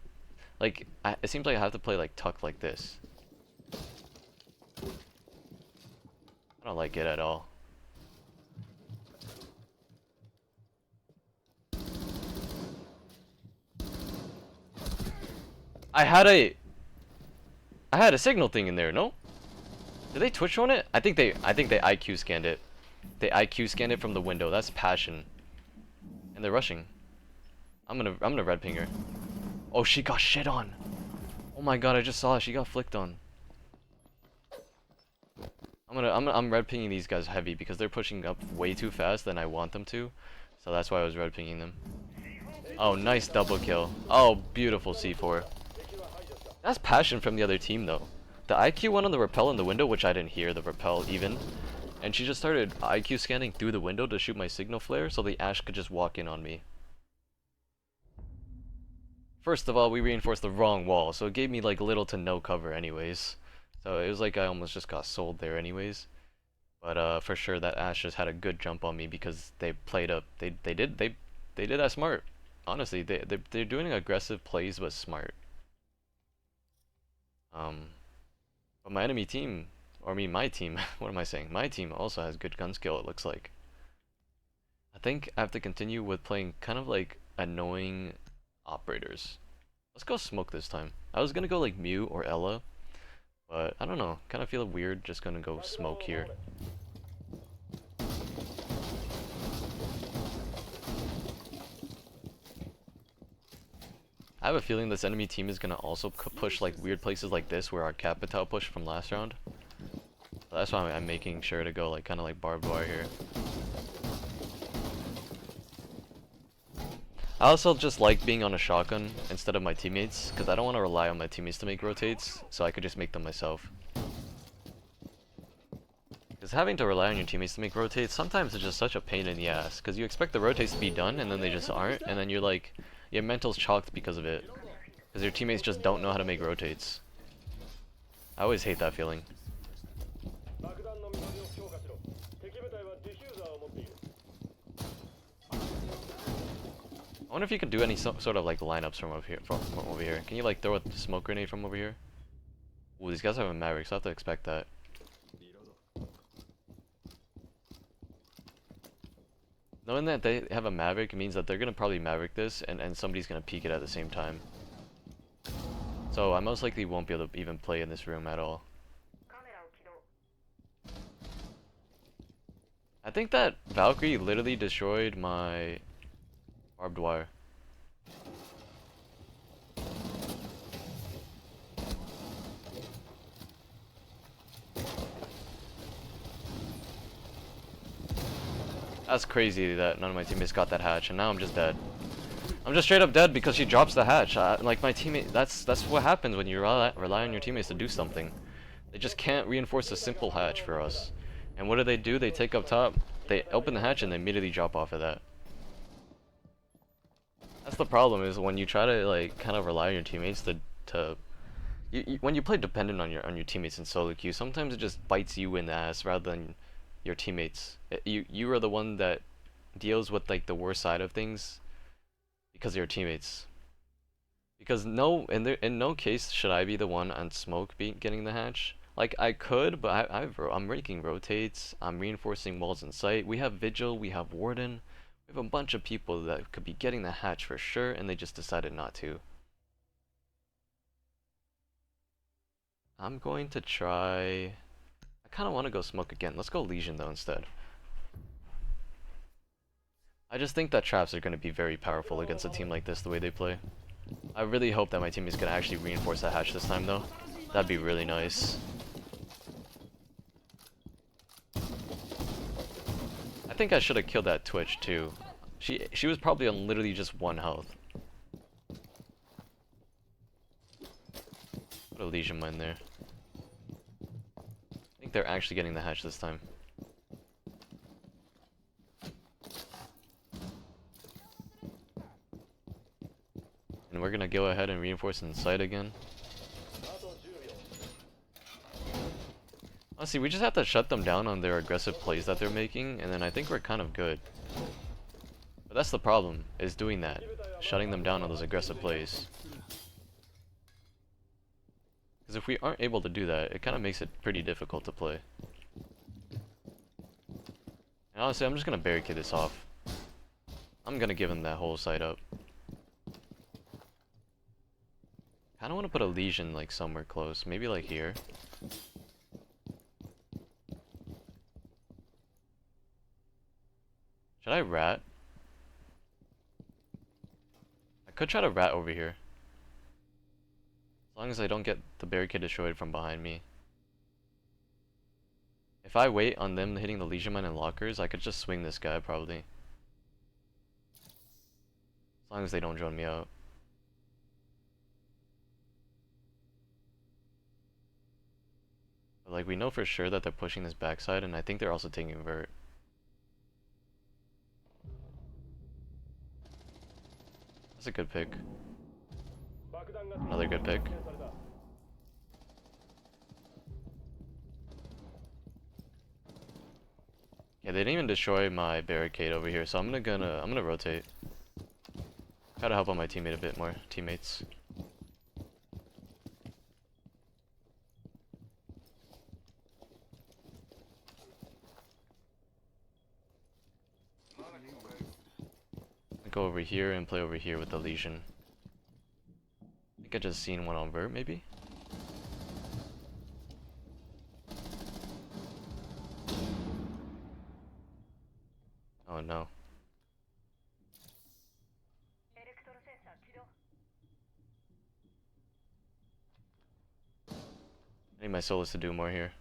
like, it seems like I have to play like tuck like this. I don't like it at all. I had a signal thing in there, no? Did they twitch on it? I think they IQ scanned it. They IQ scanned it from the window. That's passion. And they're rushing. I'm gonna red ping her. Oh, she got shit on. Oh my god, I just saw it. She got flicked on. I'm red pinging these guys heavy because they're pushing up way too fast than I want them to. So that's why I was red pinging them. Oh, nice double kill. Oh, beautiful C4. That's passion from the other team though. The IQ went on the rappel in the window, which I didn't hear the rappel even. And she just started IQ scanning through the window to shoot my signal flare so the Ash could just walk in on me. First of all, we reinforced the wrong wall, so it gave me like little to no cover anyways. So it was like I almost just got sold there anyways. But for sure that Ash just had a good jump on me because they played up. They did that smart. Honestly, they're doing aggressive plays but smart. But my enemy team, or my team, what am I saying? My team also has good gun skill, it looks like. I think I have to continue with playing kind of like annoying operators. Let's go smoke this time. I was gonna go like Mew or Ella, but I don't know. Kind of feel weird just gonna go smoke here. I have a feeling this enemy team is gonna also push like weird places like this where our Capital pushed from last round. So that's why I'm making sure to go like kind of like barbed wire here. I also just like being on a shotgun instead of my teammates because I don't want to rely on my teammates to make rotates, so I could just make them myself. Because having to rely on your teammates to make rotates, sometimes it's just such a pain in the ass. Because you expect the rotates to be done, and then they just aren't, and then you're like, your mental's chalked because of it. Because your teammates just don't know how to make rotates. I always hate that feeling. I wonder if you can do any sort of like lineups from over here. From over here, can you like throw a smoke grenade from over here? Ooh, these guys have a Maverick, so I have to expect that. Knowing that they have a Maverick means that they're gonna probably Maverick this, and somebody's gonna peek it at the same time. So I most likely won't be able to even play in this room at all. I think that Valkyrie literally destroyed my barbed wire. That's crazy that none of my teammates got that hatch, and now I'm just dead. I'm just straight up dead because she drops the hatch. Like my teammate, that's what happens when you rely on your teammates to do something. They just can't reinforce a simple hatch for us. And what do? They take up top, they open the hatch, and they immediately drop off of that. That's the problem, is when you try to like kind of rely on your teammates when you play dependent on your teammates in solo queue, sometimes it just bites you in the ass rather than your teammates. You are the one that deals with like the worst side of things because of your teammates. Because in no case should I be the one on smoke getting the hatch. Like I could, but I'm making rotates. I'm reinforcing walls in sight. We have Vigil. We have Warden. We have a bunch of people that could be getting the hatch for sure, and they just decided not to. I'm going to try... I kind of want to go smoke again. Let's go Legion though instead. I just think that traps are going to be very powerful against a team like this, the way they play. I really hope that my team is going to actually reinforce that hatch this time though. That'd be really nice. I think I should have killed that Twitch too. She was probably on literally just 1 health. Put a Legion mine there. I think they're actually getting the hatch this time. And we're gonna go ahead and reinforce inside again. Honestly, we just have to shut them down on their aggressive plays that they're making, and then I think we're kind of good. But that's the problem, is doing that. Shutting them down on those aggressive plays. Because if we aren't able to do that, it kind of makes it pretty difficult to play. And honestly, I'm just gonna barricade this off. I'm gonna give him that whole side up. Kinda wanna put a Legion like somewhere close, maybe like here. Should I rat? I could try to rat over here. As long as I don't get the barricade destroyed from behind me. If I wait on them hitting the Legion mine and lockers, I could just swing this guy probably. As long as they don't drone me out. But like we know for sure that they're pushing this backside, and I think they're also taking vert. That's a good pick. Another good pick. Yeah, they didn't even destroy my barricade over here, so I'm gonna rotate. Try to help out my teammate a bit more. Teammates. Go over here and play over here with the Legion. I think I just seen one on vert, maybe? Oh no. I need my solos to do more here.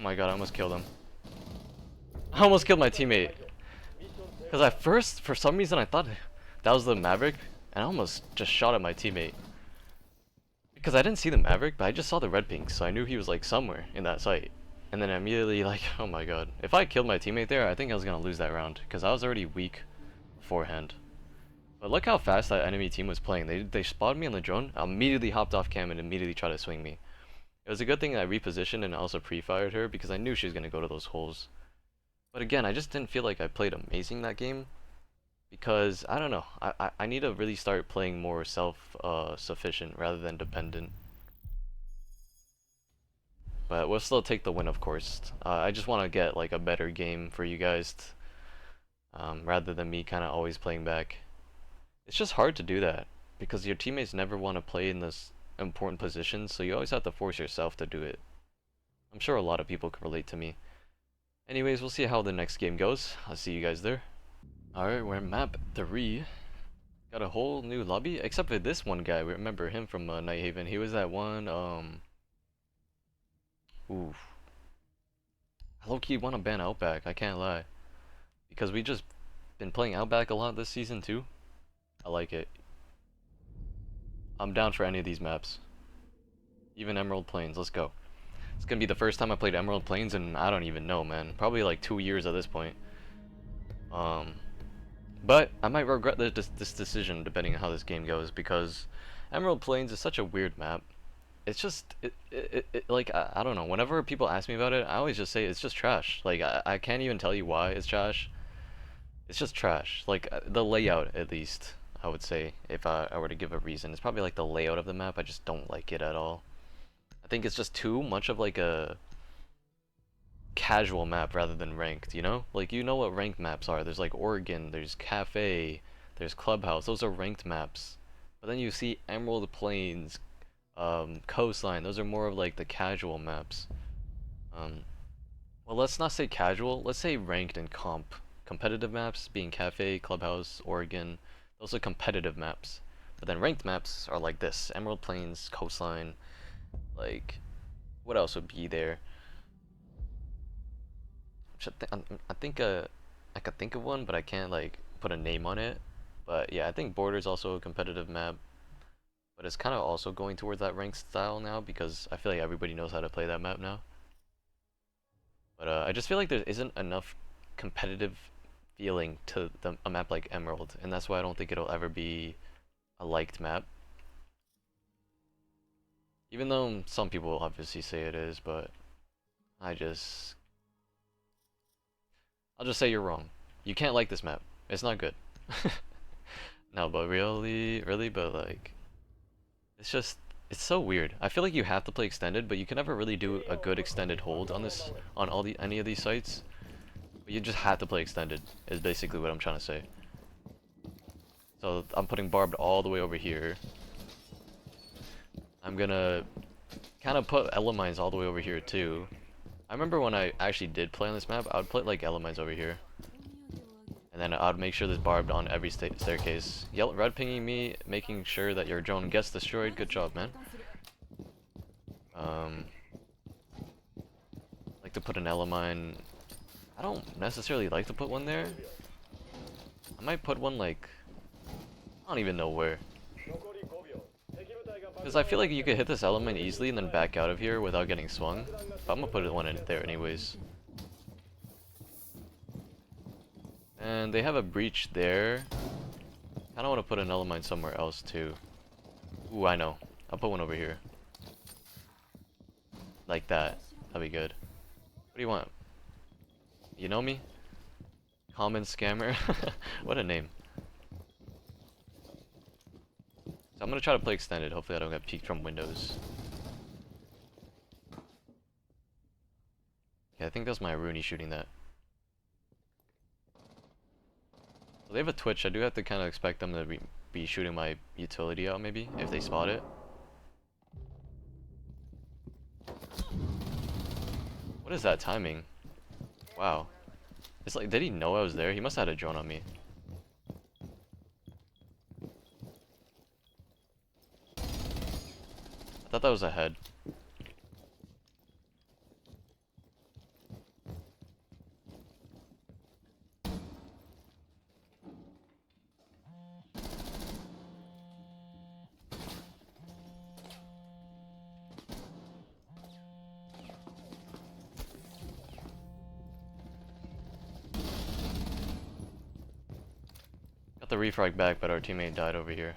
my god, I almost killed him. I almost killed my teammate. Because at first, for some reason, I thought that was the Maverick, and I almost just shot at my teammate. Because I didn't see the Maverick, but I just saw the red pink, so I knew he was like somewhere in that site. And then immediately, like, oh my god. If I killed my teammate there, I think I was gonna lose that round, because I was already weak beforehand. But look how fast that enemy team was playing. They spotted me on the drone, I immediately hopped off cam and immediately tried to swing me. It was a good thing that I repositioned and also pre-fired her, because I knew she was gonna go to those holes. But again, I just didn't feel like I played amazing that game. Because, I don't know, I need to really start playing more self-sufficient rather than dependent. But we'll still take the win, of course. I just want to get like a better game for you guys, rather than me kind of always playing back. It's just hard to do that, because your teammates never want to play in this important position, so you always have to force yourself to do it. I'm sure a lot of people can relate to me. Anyways, we'll see how the next game goes. I'll see you guys there. Alright, we're in map 3. Got a whole new lobby, except for this one guy. We remember him from Night Haven. He was that one, oof. I low-key want to ban Outback, I can't lie. Because we just been playing Outback a lot this season too. I like it. I'm down for any of these maps. Even Emerald Plains, let's go. It's gonna be the first time I played Emerald Plains and I don't even know, man. Probably like 2 years at this point. But I might regret this decision depending on how this game goes, because Emerald Plains is such a weird map. It's just, like, I don't know. Whenever people ask me about it, I always just say it's just trash. Like, I can't even tell you why it's trash. It's just trash. Like, the layout, at least, I would say, if I were to give a reason. It's probably like the layout of the map. I just don't like it at all. I think it's just too much of like a casual map rather than ranked, you know? Like, you know what ranked maps are. There's like Oregon, there's Cafe, there's Clubhouse. Those are ranked maps. But then you see Emerald Plains, Coastline. Those are more of like the casual maps. Well, let's not say casual. Let's say ranked and comp. Competitive maps being Cafe, Clubhouse, Oregon. Those are competitive maps. But then ranked maps are like this. Emerald Plains, Coastline. Like, what else would be there? I think I could think of one, but I can't like put a name on it. But yeah, I think Border's also a competitive map, but it's kind of also going towards that ranked style now, because I feel like everybody knows how to play that map now. But I just feel like there isn't enough competitive feeling to a map like Emerald, and that's why I don't think it'll ever be a liked map. Even though some people will obviously say it is, but I'll just say you're wrong. You can't like this map. It's not good. No, but really, but like, it's just, it's so weird. I feel like you have to play extended, but you can never really do a good extended hold on this, on any of these sites. But you just have to play extended, is basically what I'm trying to say. So I'm putting barbed all the way over here. I'm gonna kind of put elements all the way over here too. I remember when I actually did play on this map, I would put like elements over here. And then I would make sure there's barbed on every staircase. Red pinging me, making sure that your drone gets destroyed. Good job, man. Like to put an Elamine. I don't necessarily like to put one there. I might put one like, I don't even know where. Because I feel like you could hit this element easily and then back out of here without getting swung. But I'm gonna put one in there anyways. And they have a breach there. I don't want to put an element somewhere else too. Ooh, I know. I'll put one over here. Like that. That'll be good. What do you want? You know me? Common scammer? What a name. So I'm gonna try to play extended. Hopefully I don't get peeked from windows. Yeah, I think that's my Rooney shooting that. So they have a Twitch. I do have to kind of expect them to be shooting my utility out maybe, if they spot it. What is that timing? Wow. It's like, did he know I was there? He must have had a drone on me. I thought that was a head. Got the refrag back, but our teammate died over here.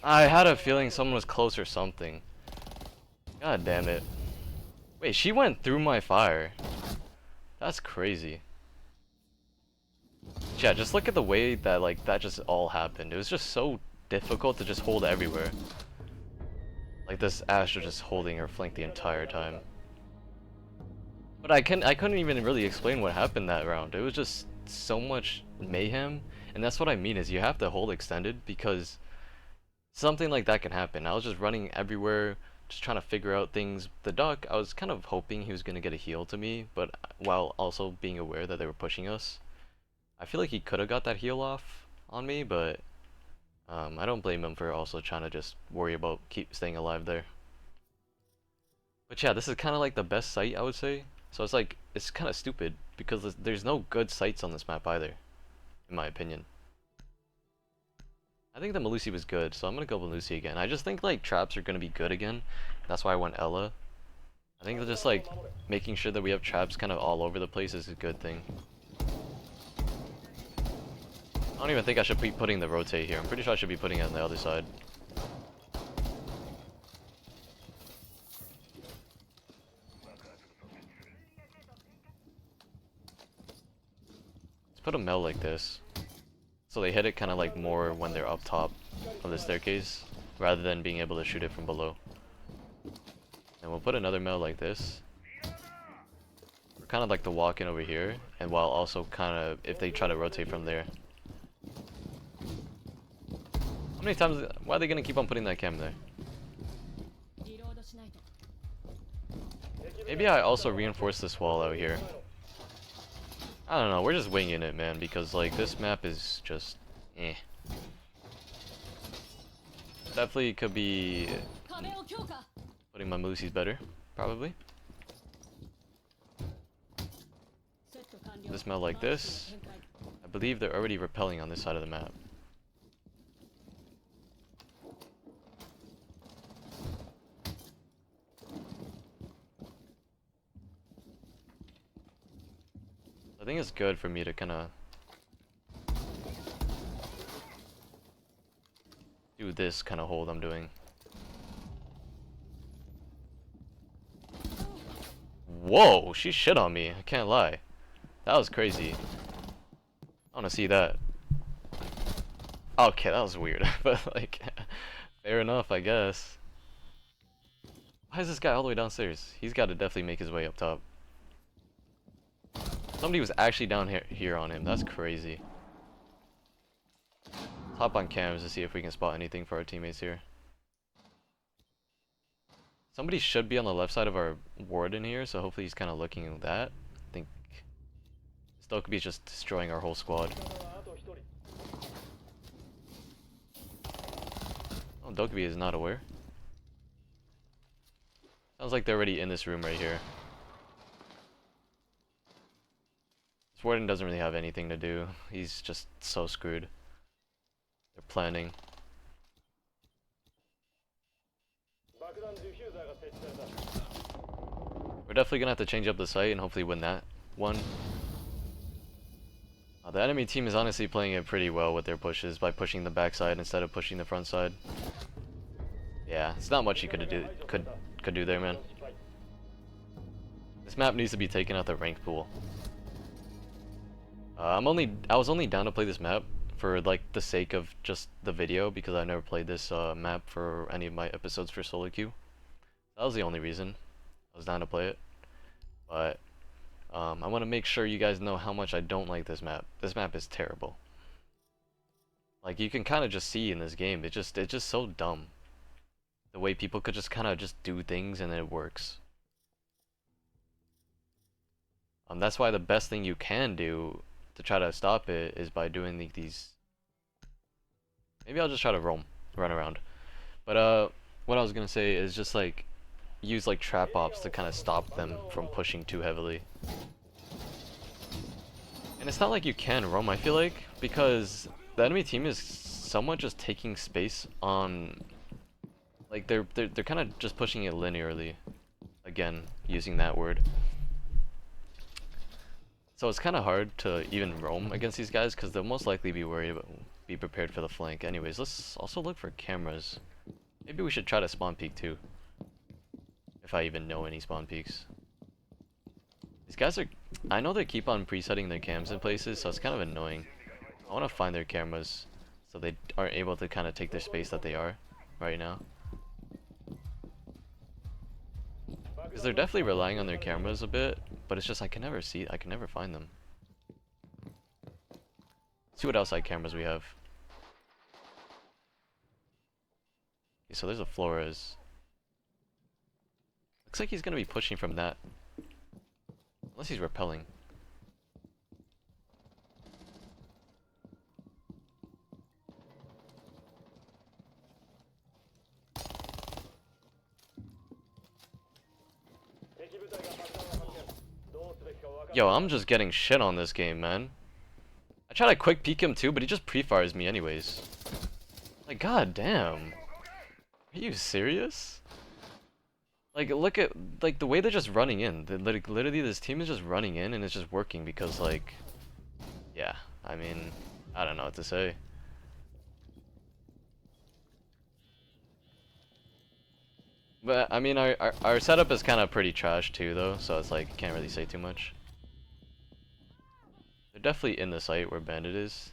I had a feeling someone was close or something. God damn it. Wait, she went through my fire. That's crazy. Yeah, just look at the way that like that just all happened. It was just so difficult to just hold everywhere. Like this Astra just holding her flank the entire time. But I couldn't even really explain what happened that round. It was just so much mayhem, and that's what I mean is you have to hold extended because something like that can happen. I was just running everywhere, just trying to figure out things. The duck, I was kind of hoping he was gonna get a heal to me, but while also being aware that they were pushing us. I feel like he could have got that heal off on me, but I don't blame him for also trying to just worry about keep staying alive there. But yeah, this is kind of like the best site, I would say. So it's like, it's kind of stupid because there's no good sites on this map either, in my opinion. I think the Melusi was good, so I'm gonna go Melusi again. I just think like traps are gonna be good again. That's why I went Ella. I think just like making sure that we have traps kind of all over the place is a good thing. I don't even think I should be putting the rotate here. I'm pretty sure I should be putting it on the other side. Let's put a mel like this. So they hit it kind of like more when they're up top of the staircase, rather than being able to shoot it from below. And we'll put another mel like this. We're kind of like the walk in over here, and while also kind of, if they try to rotate from there. How many times, why are they going to keep on putting that cam there? Maybe I also reinforce this wall out here. I don't know, we're just winging it, man, because like this map is just eh. Definitely could be putting my Melusis better, probably. This map like this. I believe they're already repelling on this side of the map. I think it's good for me to kind of do this kind of hold I'm doing. Whoa, she shit on me, I can't lie. That was crazy. I want to see that. Okay, that was weird, but like, fair enough, I guess. Why is this guy all the way downstairs? He's got to definitely make his way up top. Somebody was actually down here on him. That's crazy. Let's hop on cams to see if we can spot anything for our teammates here. Somebody should be on the left side of our warden here, so hopefully he's kind of looking at that. I think Txnoki is just destroying our whole squad. Oh, Txnoki is not aware. Sounds like they're already in this room right here. This warden doesn't really have anything to do. He's just so screwed. They're planning. We're definitely gonna have to change up the site and hopefully win that one. The enemy team is honestly playing it pretty well with their pushes by pushing the backside instead of pushing the front side. Yeah, it's not much you could do there, man. This map needs to be taken out the ranked pool. I was only down to play this map for like the sake of just the video because I've never played this map for any of my episodes for solo queue. That was the only reason I was down to play it. But I want to make sure you guys know how much I don't like this map. This map is terrible. Like you can kind of just see in this game, it's just so dumb. The way people could just kind of just do things and then it works. That's why the best thing you can do to try to stop it is by doing these. Maybe I'll just try to run around. But what I was gonna say is just like use like trap ops to kind of stop them from pushing too heavily. And it's not like you can roam, I feel like, because the enemy team is somewhat just taking space on, like they're kind of just pushing it linearly. Again, using that word. So it's kind of hard to even roam against these guys because they'll most likely be worried about, be prepared for the flank. Anyways, let's also look for cameras. Maybe we should try to spawn peek too. If I even know any spawn peeks. These guys are, I know they keep on presetting their cams in places, so it's kind of annoying. I want to find their cameras so they aren't able to kind of take their space that they are right now. Because they're definitely relying on their cameras a bit, but it's just I can never find them. Let's see what outside cameras we have. Okay, so there's a Flores. Looks like he's gonna be pushing from that. Unless he's repelling. Yo, I'm just getting shit on this game, man. I try to quick peek him too, but he just pre-fires me anyways. Like, god damn. Are you serious? Like, look at, like, the way they're just running in. Literally, this team is just running in and it's just working because, like, yeah, I mean, I don't know what to say. But, I mean, our setup is kind of pretty trash too, though, so it's like, can't really say too much. They're definitely in the site where Bandit is.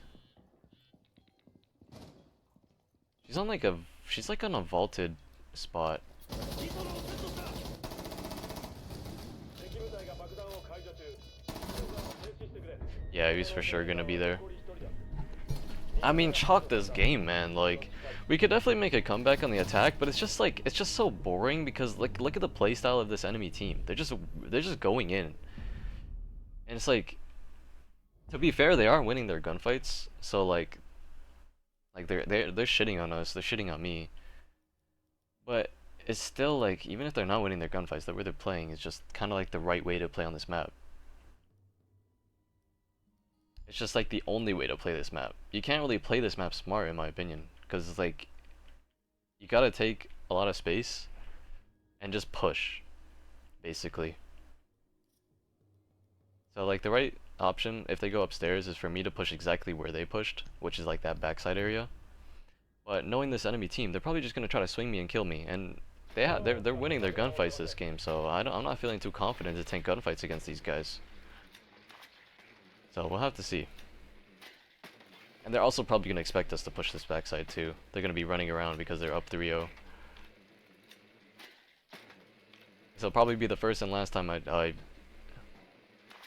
She's on like a, she's like on a vaulted spot. Yeah, he's for sure gonna be there. I mean, chalk this game, man. Like, we could definitely make a comeback on the attack, but it's just like, it's just so boring because like, look at the playstyle of this enemy team. They're just going in, and it's like, to be fair, they are winning their gunfights. So like they're shitting on us. They're shitting on me. But it's still like, even if they're not winning their gunfights, the way they're playing is just kind of like the right way to play on this map. It's just like the only way to play this map. You can't really play this map smart, in my opinion, because it's like you gotta take a lot of space and just push, basically. So like the right option, if they go upstairs, is for me to push exactly where they pushed, which is like that backside area. But knowing this enemy team, they're probably just gonna try to swing me and kill me, and they're winning their gunfights this game, so I'm not feeling too confident to tank gunfights against these guys. So we'll have to see. And they're also probably gonna expect us to push this backside too. They're gonna be running around because they're up 3-0. So it'll probably be the first and last time I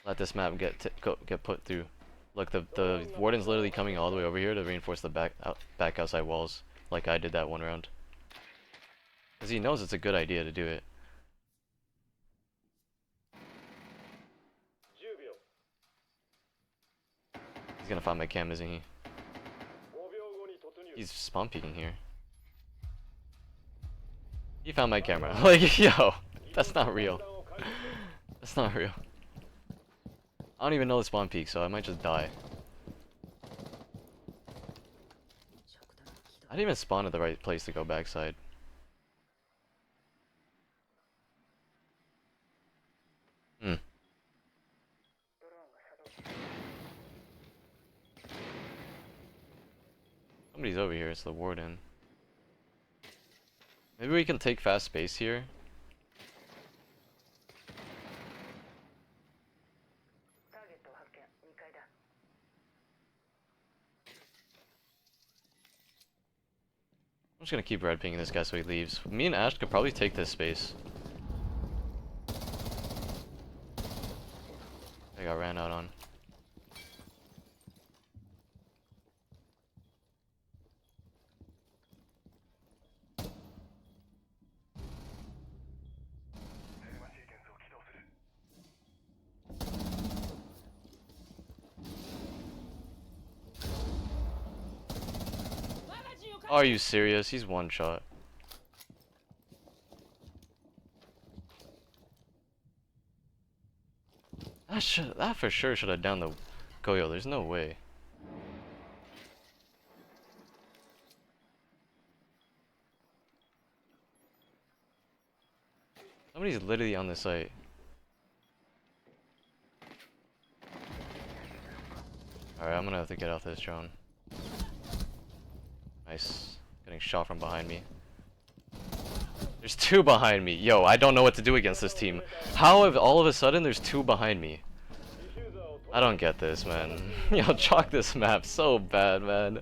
let this map get put through. Look, the warden's literally coming all the way over here to reinforce the back outside walls, like I did that one round. Because he knows it's a good idea to do it. He's gonna find my cam, isn't he? He's spawn peeking here. He found my camera. Like, yo, that's not real. That's not real. I don't even know the spawn peak, so I might just die. I didn't even spawn at the right place to go backside. Somebody's over here, it's the warden. Maybe we can take fast space here. I'm just gonna keep red pinging this guy so he leaves. Me and Ash could probably take this space. I got ran out on. Are you serious? He's one shot. that for sure should have downed the Goyo. There's no way. Somebody's literally on the site. Alright, I'm gonna have to get off this drone. Nice. Getting shot from behind me. There's two behind me. Yo, I don't know what to do against this team. How have all of a sudden there's two behind me? I don't get this, man. Yo, chalk this map so bad, man.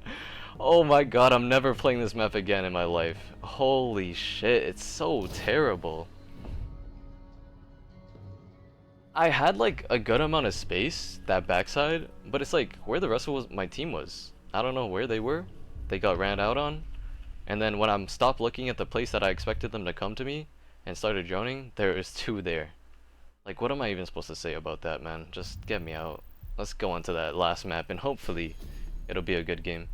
Oh my god, I'm never playing this map again in my life. Holy shit, it's so terrible. I had like a good amount of space, that backside, but it's like where the rest of my team was. I don't know where they were. They got ran out on. And then when I'm stopped looking at the place that I expected them to come to me and started droning, there is two there. Like, what am I even supposed to say about that, man? Just get me out. Let's go on to that last map and hopefully it'll be a good game.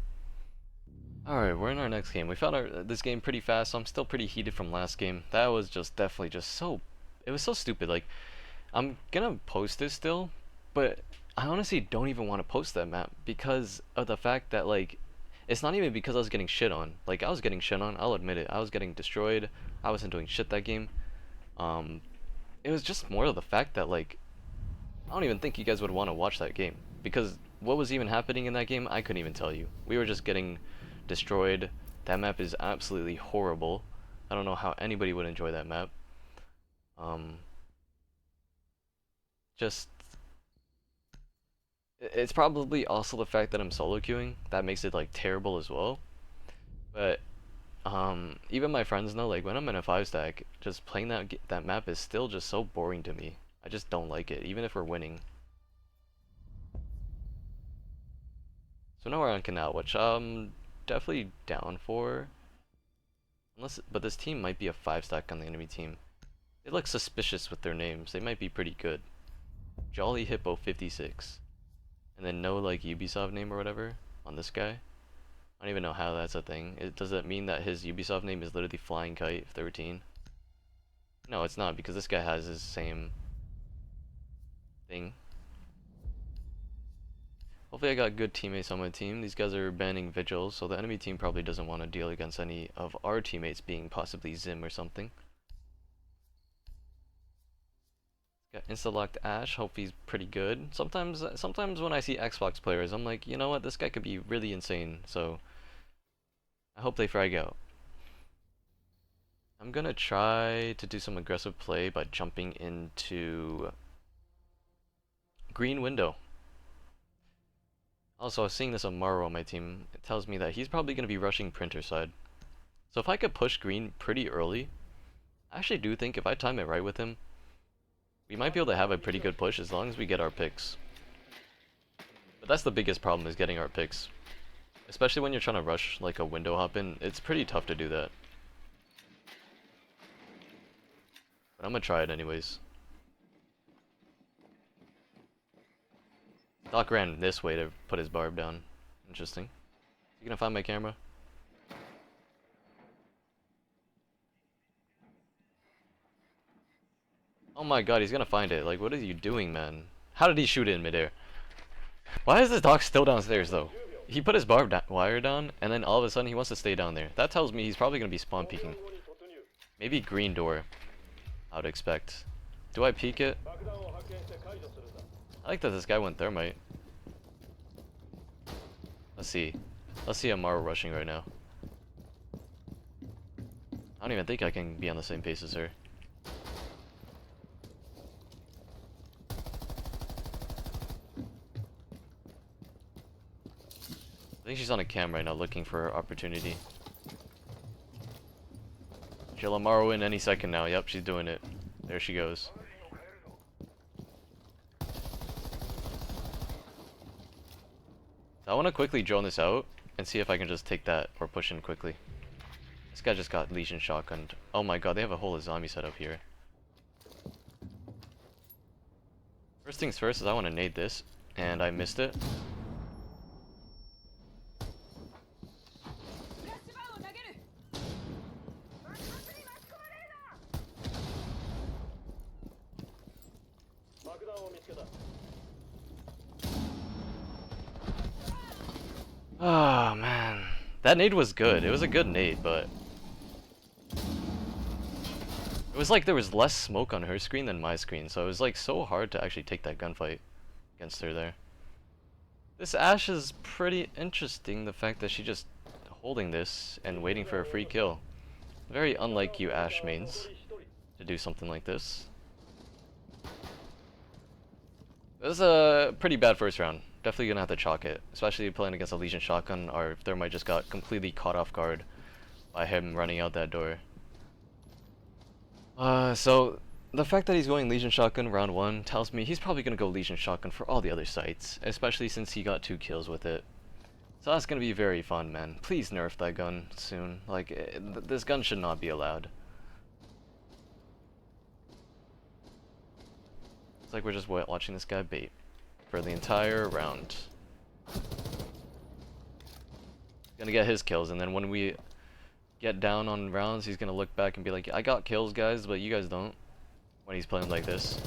Alright, we're in our next game. We found this game pretty fast, so I'm still pretty heated from last game. That was just definitely just so... It was so stupid. Like, I'm gonna post this still, but I honestly don't even want to post that map because of the fact that, like, it's not even because I was getting shit on. Like, I was getting shit on, I'll admit it. I was getting destroyed. I wasn't doing shit that game. It was just more of the fact that, like, I don't even think you guys would want to watch that game. Because what was even happening in that game, I couldn't even tell you. We were just getting destroyed. That map is absolutely horrible. I don't know how anybody would enjoy that map. Just... It's probably also the fact that I'm solo queuing that makes it like terrible as well. But even my friends know, like, when I'm in a 5-stack, just playing that map is still just so boring to me. I just don't like it, even if we're winning. So now we're on Canal, which I'm definitely down for. But this team might be a 5-stack on the enemy team. They look suspicious with their names. They might be pretty good. Jolly Hippo 56. And then no, like, Ubisoft name or whatever on this guy. I don't even know how that's a thing. Does that mean that his Ubisoft name is literally Flying Kite 13? No, it's not, because this guy has his same thing. Hopefully I got good teammates on my team. These guys are banning vigils, so the enemy team probably doesn't want to deal against any of our teammates being possibly Zim or something. Got insta-locked Ash, hope he's pretty good. Sometimes when I see Xbox players, I'm like, you know what, this guy could be really insane, so I hope they frag out. I'm gonna try to do some aggressive play by jumping into green window. Also, I was seeing this on Maro on my team. It tells me that he's probably gonna be rushing printer side. So if I could push green pretty early, I actually do think if I time it right with him, we might be able to have a pretty good push as long as we get our picks. But that's the biggest problem, is getting our picks. Especially when you're trying to rush like a window hop in, it's pretty tough to do that. But I'm gonna try it anyways. Doc ran this way to put his barb down. Interesting. Is he gonna find my camera? Oh my god, he's gonna find it. Like, what are you doing, man? How did he shoot it in midair? Why is this Doc still downstairs, though? He put his wire down, and then all of a sudden he wants to stay down there. That tells me he's probably gonna be spawn peeking. Maybe green door, I would expect. Do I peek it? I like that this guy went thermite. Let's see. Let's see Amaro rushing right now. I don't even think I can be on the same pace as her. I think she's on a cam right now looking for her opportunity. She'll Amaro in any second now. Yep, she's doing it. There she goes. I want to quickly drone this out and see if I can just take that or push in quickly. This guy just got Legion shotgunned. Oh my god, they have a whole zombie set up here. First things first is I want to nade this, and I missed it. Oh man, that nade was good. It was a good nade, but it was like there was less smoke on her screen than my screen, so it was like so hard to actually take that gunfight against her there. This Ashe is pretty interesting, the fact that she just holding this and waiting for a free kill. Very unlike you Ashe mains to do something like this. It was a pretty bad first round. Definitely gonna have to chalk it, especially playing against a Legion shotgun, or if Thermite just got completely caught off guard by him running out that door. So the fact that he's going Legion shotgun round 1 tells me he's probably gonna go Legion shotgun for all the other sites, especially since he got 2 kills with it. So that's gonna be very fun, man. Please nerf that gun soon. Like, this gun should not be allowed. It's like we're just watching this guy bait for the entire round. Gonna get his kills, and then when we get down on rounds, he's gonna look back and be like, I got kills, guys, but you guys don't. When he's playing like this.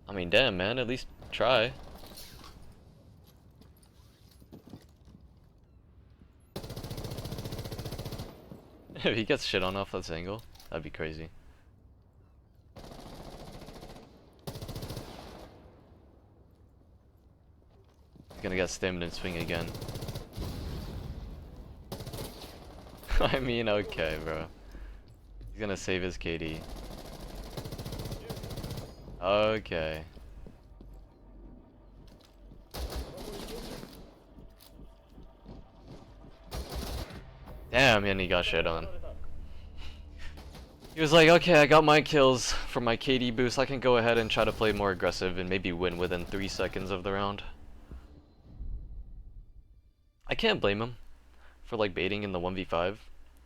I mean, damn, man, at least try. If he gets shit on off this angle, that'd be crazy. He's gonna get stimmed and swing again. I mean, okay, bro. He's gonna save his KD. Okay. Damn, and he got shit on. He was like, okay, I got my kills for my KD boost. I can go ahead and try to play more aggressive and maybe win within 3 seconds of the round. I can't blame him for like baiting in the 1v5.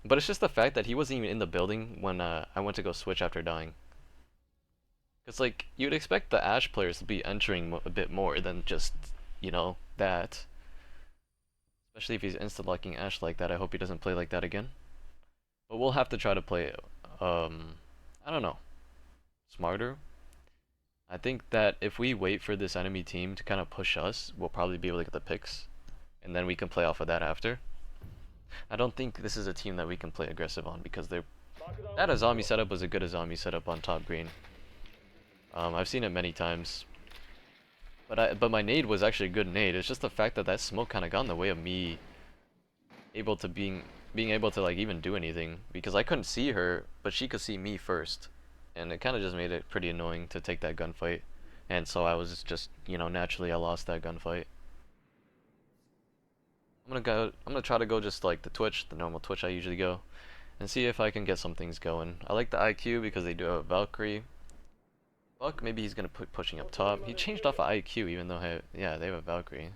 But it's just the fact that he wasn't even in the building when I went to go switch after dying. Because, like, you'd expect the Ashe players to be entering a bit more than just, you know, that. Especially if he's insta-locking Ashe like that. I hope he doesn't play like that again. But we'll have to try to play, I don't know, smarter. I think that if we wait for this enemy team to kind of push us, we'll probably be able to get the picks. And then we can play off of that after. I don't think this is a team that we can play aggressive on because that Azami setup was a good Azami setup on top green. I've seen it many times. But my nade was actually a good nade. It's just the fact that that smoke kind of got in the way of me being able to like even do anything because I couldn't see her, but she could see me first, and it kind of just made it pretty annoying to take that gunfight. And so I was just, you know, naturally I lost that gunfight. I'm gonna try to go just like the normal Twitch I usually go, and see if I can get some things going. I like the IQ because they do have a Valkyrie. Buck, maybe he's gonna put pushing up top. He changed off of IQ even though yeah, they have a Valkyrie.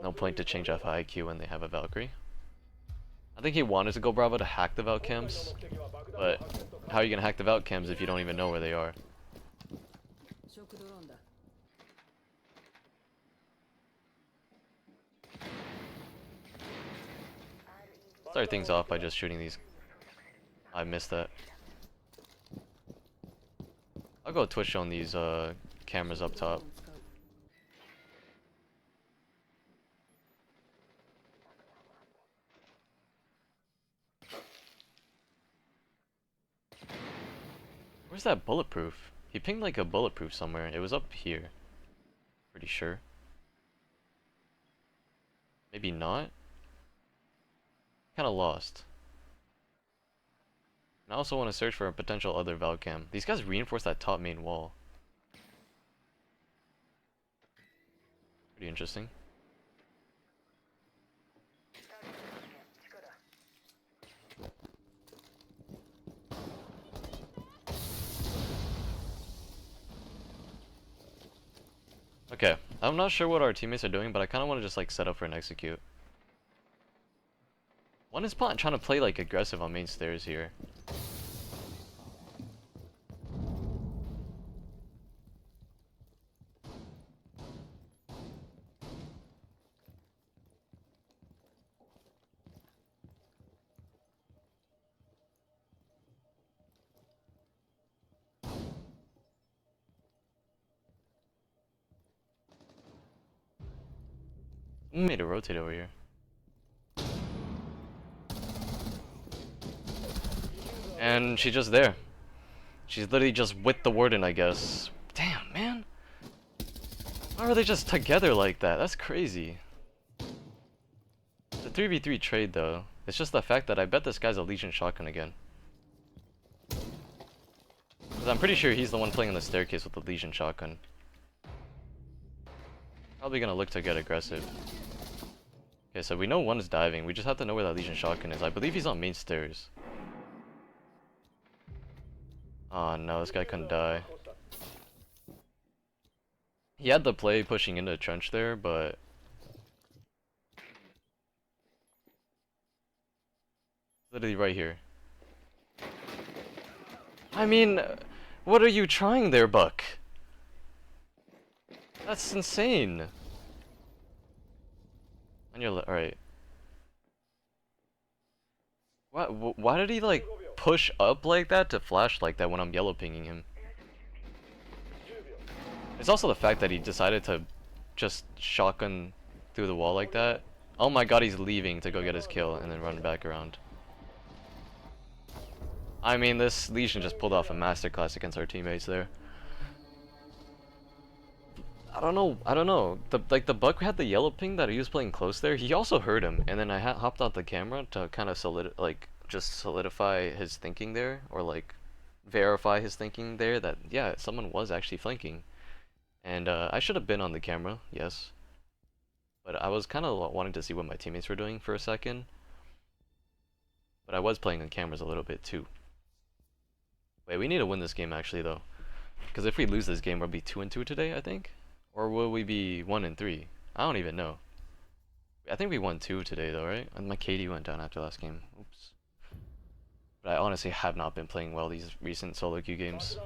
No point to change off of IQ when they have a Valkyrie. I think he wanted to go Bravo to hack the Valk cams, but how are you gonna hack the Valk cams if you don't even know where they are? Start things off by just shooting these. I missed that. I'll go Twitch on these cameras up top. Where's that bulletproof? He pinged like a bulletproof somewhere. It was up here. Pretty sure. Maybe not? Kinda lost. And I also want to search for a potential other Valcam. These guys reinforce that top main wall. Pretty interesting. Okay, I'm not sure what our teammates are doing, but I kind of want to just like set up for an execute. One is trying to play like aggressive on main stairs here. Made a rotate over here. And she's just there. She's literally just with the warden, I guess. Damn, man. How are they just together like that? That's crazy. The 3v3 trade, though. It's just the fact that I bet this guy's a Legion shotgun again. Because I'm pretty sure he's the one playing on the staircase with the Legion shotgun. Probably gonna look to get aggressive. Okay, so we know one is diving. We just have to know where that Legion shotgun is. I believe he's on main stairs. Oh no, this guy couldn't die. He had the play pushing into the trench there, but... literally right here. I mean, what are you trying there, Buck? That's insane. On your alright. Why did he like push up like that to flash like that when I'm yellow pinging him? It's also the fact that he decided to just shotgun through the wall like that. Oh my god, he's leaving to go get his kill and then run back around. I mean, this Legion just pulled off a masterclass against our teammates there. I don't know. The Buck had the yellow ping that he was playing close there. He also heard him, and then I hopped out the camera to kind of just solidify his thinking there, or like verify his thinking there that yeah, someone was actually flanking. And I should have been on the camera, yes. But I was kind of wanting to see what my teammates were doing for a second. But I was playing on cameras a little bit too. Wait, we need to win this game actually though. Because if we lose this game, we'll be 2-2 today, I think? Or will we be 1-3? I don't even know. I think we won 2 today though, right? And my KD went down after last game. Oops. But I honestly have not been playing well these recent solo queue games.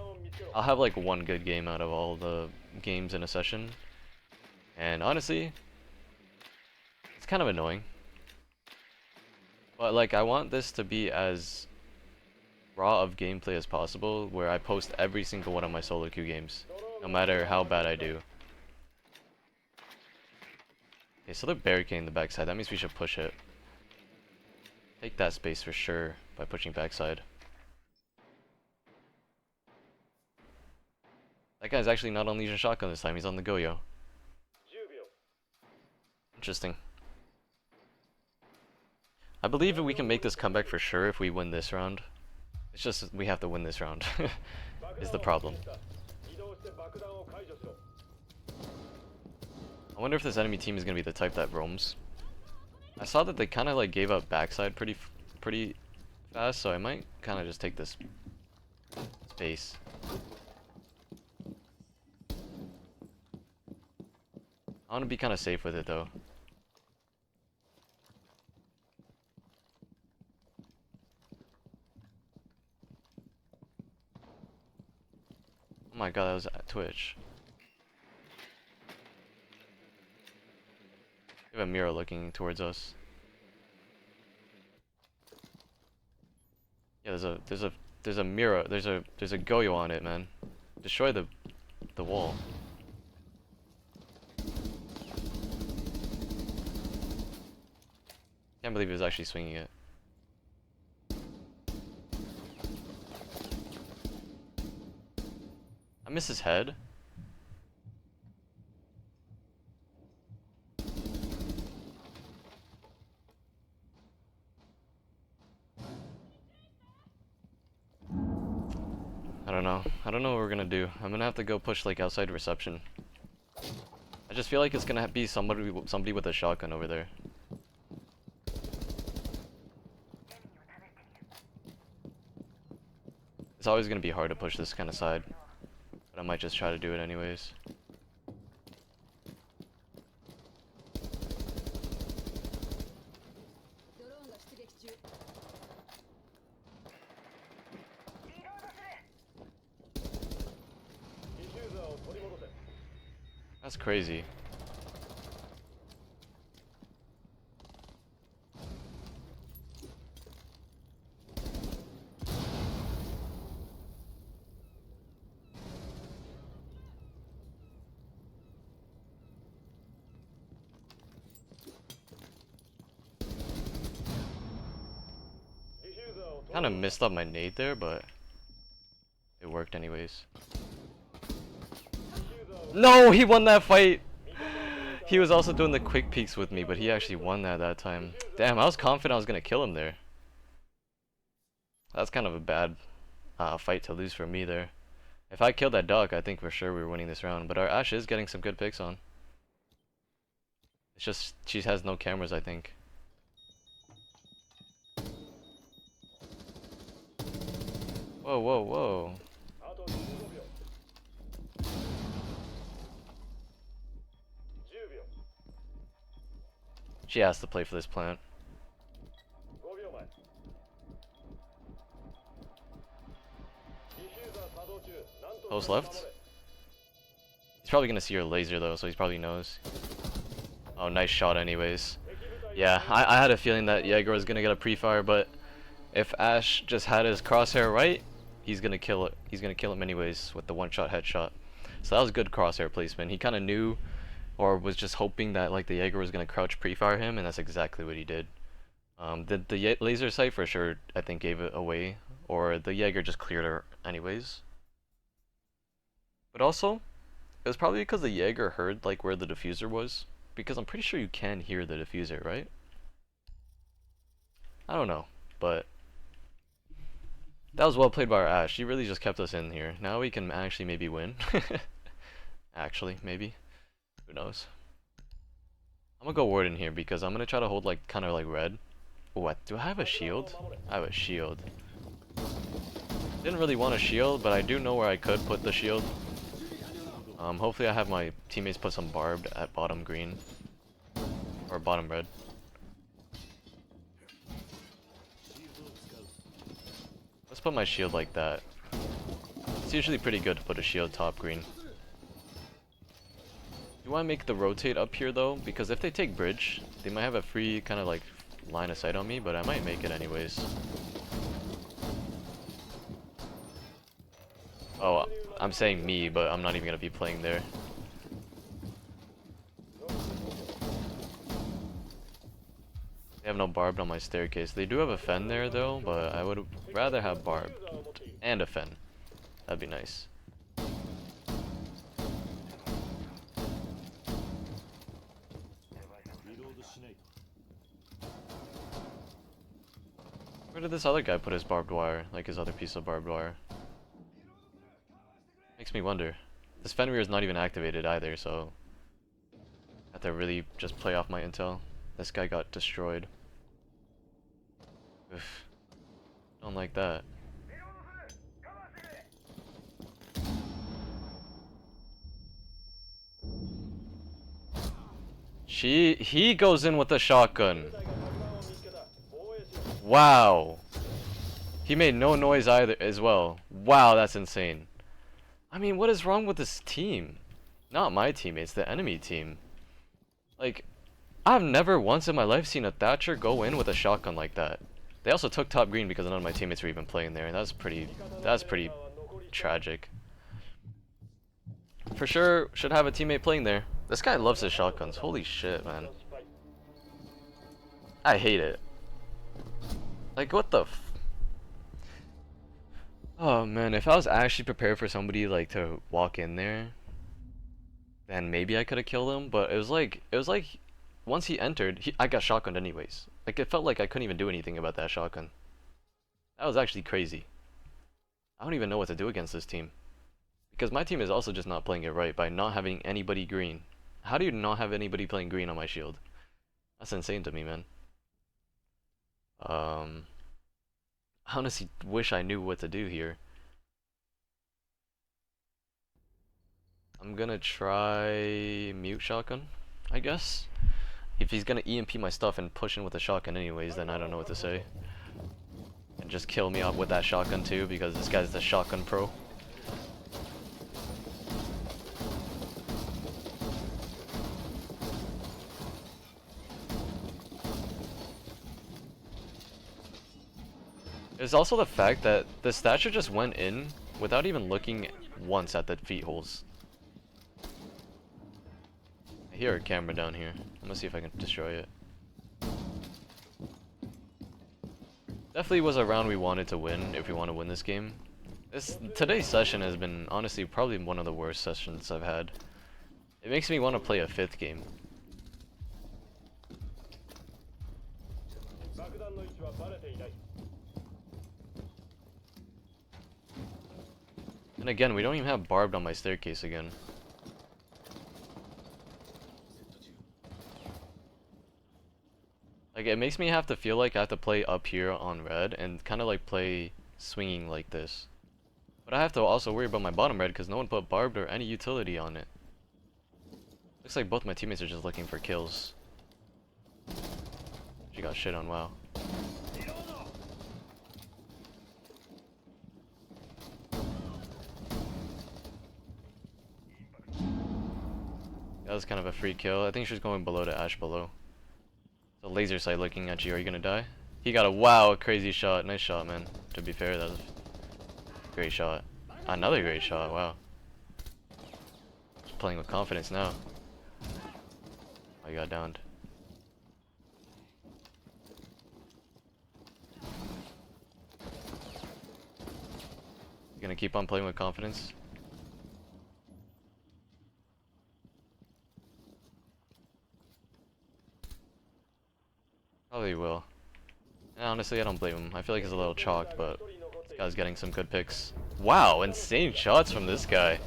I'll have like one good game out of all the games in a session. And honestly, it's kind of annoying. But like I want this to be as raw of gameplay as possible, where I post every single one of my solo queue games, no matter how bad I do. Okay, so they're barricading the backside. That means we should push it. Take that space for sure by pushing backside. That guy's actually not on Legion Shotgun this time, he's on the Goyo. Interesting. I believe we can make this comeback for sure if we win this round. It's just we have to win this round, is the problem. I wonder if this enemy team is going to be the type that roams. I saw that they kind of like gave up backside pretty fast, so I might kind of just take this space. I want to be kind of safe with it though. Oh my god, that was at Twitch. We have a mirror looking towards us. Yeah, there's a mirror. There's a Goyo on it, man. Destroy the wall. Can't believe he was actually swinging it. I miss his head. I don't know what we're gonna do. I'm gonna have to go push like outside reception. I just feel like it's gonna be somebody with a shotgun over there. It's always gonna be hard to push this kind of side, but I might just try to do it anyways. That's crazy. Kind of messed up my nade there, but it worked anyways. No, he won that fight! He was also doing the quick peeks with me, but he actually won that time. Damn, I was confident I was gonna kill him there. That's kind of a bad fight to lose for me there. If I killed that duck, I think for sure we were winning this round. But our Ashe is getting some good picks on. It's just she has no cameras, I think. Whoa, whoa, whoa. She has to play for this plant. Post left? He's probably gonna see your laser though, so he probably knows. Oh, nice shot anyways. Yeah, I had a feeling that Jaeger was gonna get a pre-fire, but if Ashe just had his crosshair right, he's gonna kill it. He's gonna kill him anyways with the one-shot headshot. So that was good crosshair placement. He kind of knew, or was just hoping that like the Jaeger was gonna crouch pre-fire him, and that's exactly what he did. The laser sight for sure, I think, gave it away, or the Jaeger just cleared her anyways. But also, it was probably because the Jaeger heard like where the diffuser was, because I'm pretty sure you can hear the diffuser, right? I don't know, but that was well played by our Ashe. She really just kept us in here. Now we can actually maybe win. Actually, maybe. Who knows? I'm gonna go ward in here because I'm gonna try to hold like kind of like red. What? Do I have a shield? I have a shield. Didn't really want a shield, but I do know where I could put the shield. Hopefully I have my teammates put some barbed at bottom green. Or bottom red. Let's put my shield like that. It's usually pretty good to put a shield top green. Do I make the rotate up here though? Because if they take bridge, they might have a free kind of like line of sight on me, but I might make it anyways. Oh, I'm saying me, but I'm not even gonna be playing there. They have no barbed on my staircase. They do have a fen there though, but I would rather have barbed and a fen. That'd be nice. Where did this other guy put his barbed wire? Like his other piece of barbed wire? Makes me wonder. This Fenrir is not even activated either, so I have to really just play off my intel. This guy got destroyed. Oof. Don't like that. He goes in with a shotgun. Wow. He made no noise either as well. Wow, that's insane. I mean, what is wrong with this team? Not my teammates, the enemy team. Like, I've never once in my life seen a Thatcher go in with a shotgun like that. They also took top green because none of my teammates were even playing there, and that's pretty tragic. For sure, should have a teammate playing there. This guy loves his shotguns. Holy shit, man. I hate it. Like, what the f... Oh man, if I was actually prepared for somebody like to walk in there, then maybe I could have killed him, but it was like once he entered, I got shotgunned anyways. Like, it felt like I couldn't even do anything about that shotgun. That was actually crazy. I don't even know what to do against this team. Because my team is also just not playing it right by not having anybody green. How do you not have anybody playing green on my shield? That's insane to me, man. I honestly wish I knew what to do here. I'm gonna try mute shotgun, I guess. If he's gonna EMP my stuff and push in with a shotgun anyways, then I don't know what to say. And just kill me up with that shotgun too, because this guy's the shotgun pro. There's also the fact that the statue just went in without even looking once at the feet holes. I hear a camera down here. I'm gonna see if I can destroy it. Definitely was a round we wanted to win if we want to win this game. Today's session has been honestly probably one of the worst sessions I've had. It makes me want to play a 5th game. And again, we don't even have barbed on my staircase again. Like, it makes me have to feel like I have to play up here on red and kind of like play swinging like this. But I have to also worry about my bottom red because no one put barbed or any utility on it. Looks like both my teammates are just looking for kills. She got shit on, wow. That was kind of a free kill. I think she's going below to Ash below. The laser sight looking at you. Are you gonna die? He got a wow, crazy shot. Nice shot, man. To be fair, that was a great shot. Another great shot, wow. Just playing with confidence now. Oh, you got downed. You gonna keep on playing with confidence? Probably will. And honestly, I don't blame him. I feel like he's a little chalked, but this guy's getting some good picks. Wow, insane shots from this guy.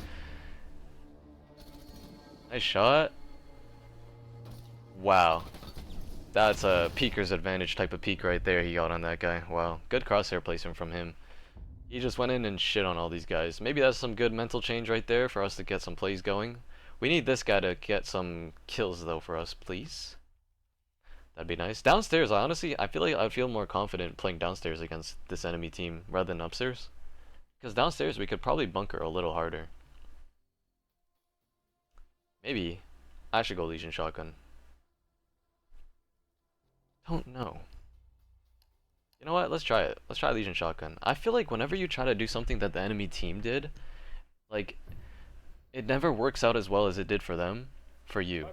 Nice shot. Wow. That's a peeker's advantage type of peek right there he got on that guy. Wow, good crosshair placement from him. He just went in and shit on all these guys. Maybe that's some good mental change right there for us to get some plays going. We need this guy to get some kills though for us, please. That'd be nice. Downstairs, honestly, I feel like I feel more confident playing downstairs against this enemy team rather than upstairs. Because downstairs we could probably bunker a little harder. Maybe I should go Legion Shotgun. Don't know. You know what? Let's try it. Let's try Legion Shotgun. I feel like whenever you try to do something that the enemy team did, like, it never works out as well as it did for them, for you.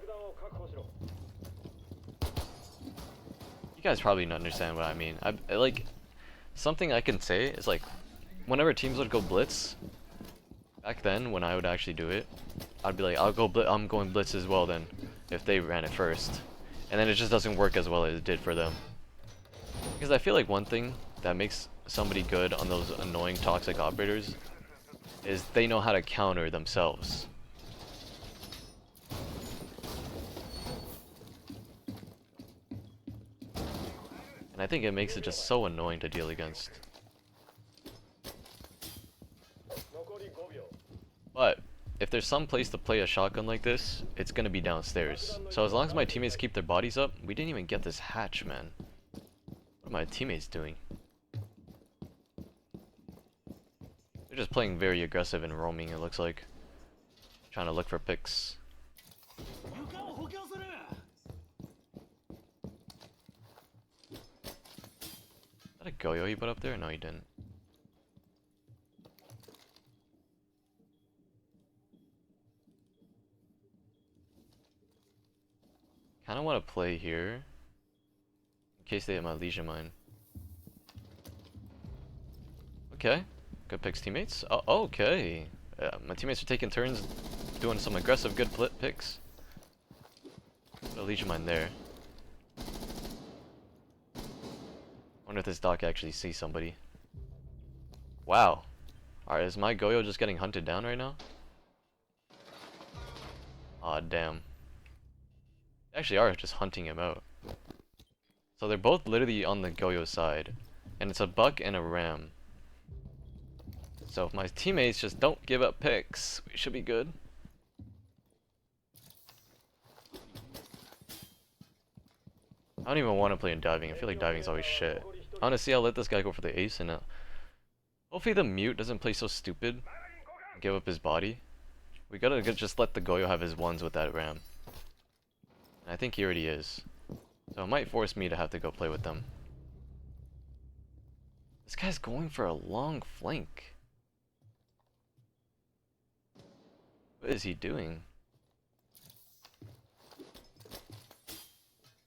You guys probably don't understand what I mean. Like, something I can say is like, whenever teams would go blitz, back then when I would actually do it, I'd be like, I'm going blitz as well then, if they ran it first. And then it just doesn't work as well as it did for them. Because I feel like one thing that makes somebody good on those annoying toxic operators is they know how to counter themselves. And I think it makes it just so annoying to deal against. But if there's some place to play a shotgun like this, it's gonna be downstairs. So as long as my teammates keep their bodies up, we didn't even get this hatch, man. What are my teammates doing? They're just playing very aggressive and roaming, it looks like. Trying to look for picks. Is that a Goyo he put up there? No, he didn't. Kinda wanna play here. In case they hit my Legion Mine. Okay. Good picks, teammates. Oh, okay. My teammates are taking turns doing some aggressive good picks. Put a Legion Mine there. Wonder if this doc actually sees somebody. Wow. Alright, is my Goyo just getting hunted down right now? Aw, damn. They actually are just hunting him out. So they're both literally on the Goyo side. And it's a buck and a ram. So if my teammates just don't give up picks, we should be good. I don't even want to play in diving. I feel like diving is always shit. Honestly, I'll let this guy go for the ace and hopefully the mute doesn't play so stupid and give up his body. We gotta just let the Goyo have his ones with that ram. And I think he already is. So it might force me to have to go play with them. This guy's going for a long flank. What is he doing?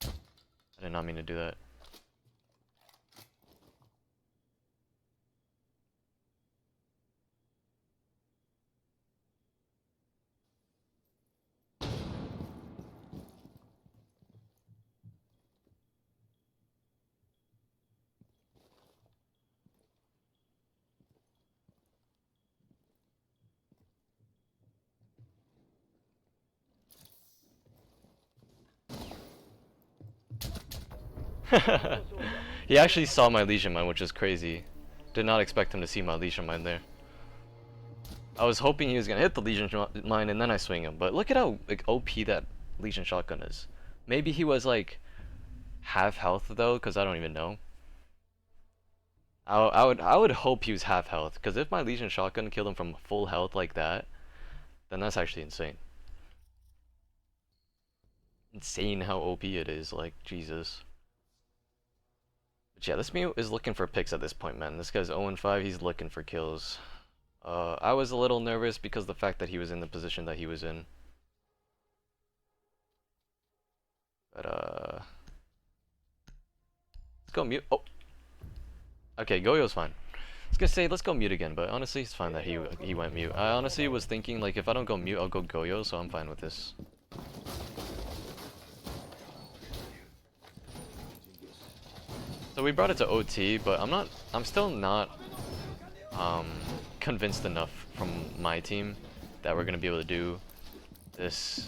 I did not mean to do that. He actually saw my Legion Mine, which is crazy. Did not expect him to see my Legion Mine there. I was hoping he was gonna hit the Legion Mine and then I swing him, but look at how like OP that Legion Shotgun is. Maybe he was like half health though, because I don't even know. I would hope he was half health, because if my Legion Shotgun killed him from full health like that, then that's actually insane. Insane how OP it is, like, Jesus. But yeah, this mute is looking for picks at this point, man. This guy's 0-5, he's looking for kills. I was a little nervous because of the fact that he was in the position that he was in. But, let's go mute. Oh! Okay, Goyo's fine. I was gonna say, let's go mute again, but honestly, it's fine that he went mute. I honestly was thinking, like, if I don't go mute, I'll go Goyo, so I'm fine with this. So we brought it to OT, but I'm still not convinced enough from my team that we're gonna be able to do this,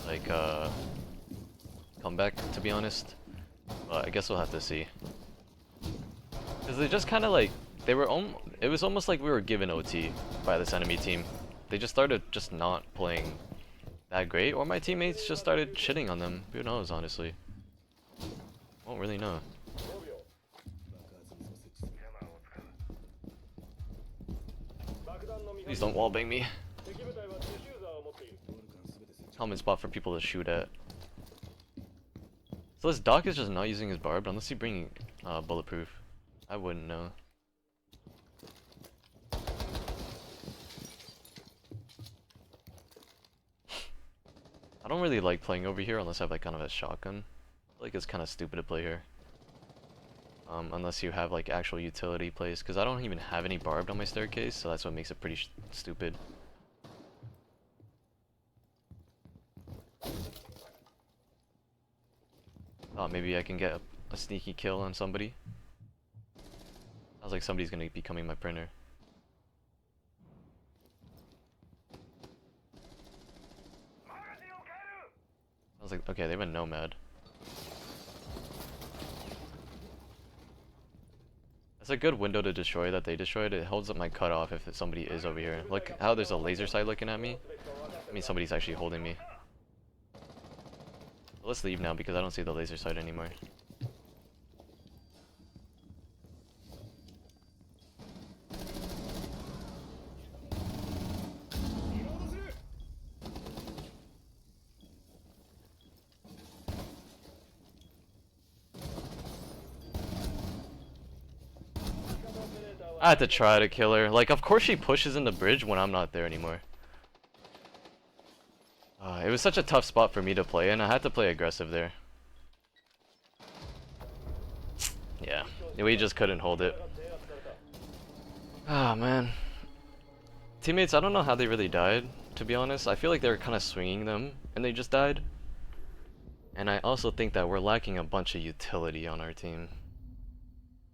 like, comeback, to be honest. But I guess we'll have to see. Because they just kind of like, it was almost like we were given OT by this enemy team. They just started just not playing that great, or my teammates just started shitting on them. Who knows, honestly. Won't really know. Please don't wallbang me. Common spot for people to shoot at. So this Doc is just not using his barb unless he's bringing bulletproof. I wouldn't know. I don't really like playing over here unless I have like kind of a shotgun. I feel like it's kind of stupid to play here. Unless you have like actual utility plays, because I don't even have any barbed on my staircase, so that's what makes it pretty stupid. Thought maybe I can get a sneaky kill on somebody. Sounds like somebody's gonna be becoming my printer. I was like, okay, they have a nomad. That's a good window to destroy that they destroyed. It holds up my cutoff if somebody is over here. Look how there's a laser sight looking at me. I mean, somebody's actually holding me. Let's leave now because I don't see the laser sight anymore. I had to try to kill her. Like, of course she pushes in the bridge when I'm not there anymore. It was such a tough spot for me to play in. I had to play aggressive there. Yeah, we just couldn't hold it. Ah, man. Teammates, I don't know how they really died, to be honest. I feel like they were kind of swinging them, and they just died. And I also think that we're lacking a bunch of utility on our team.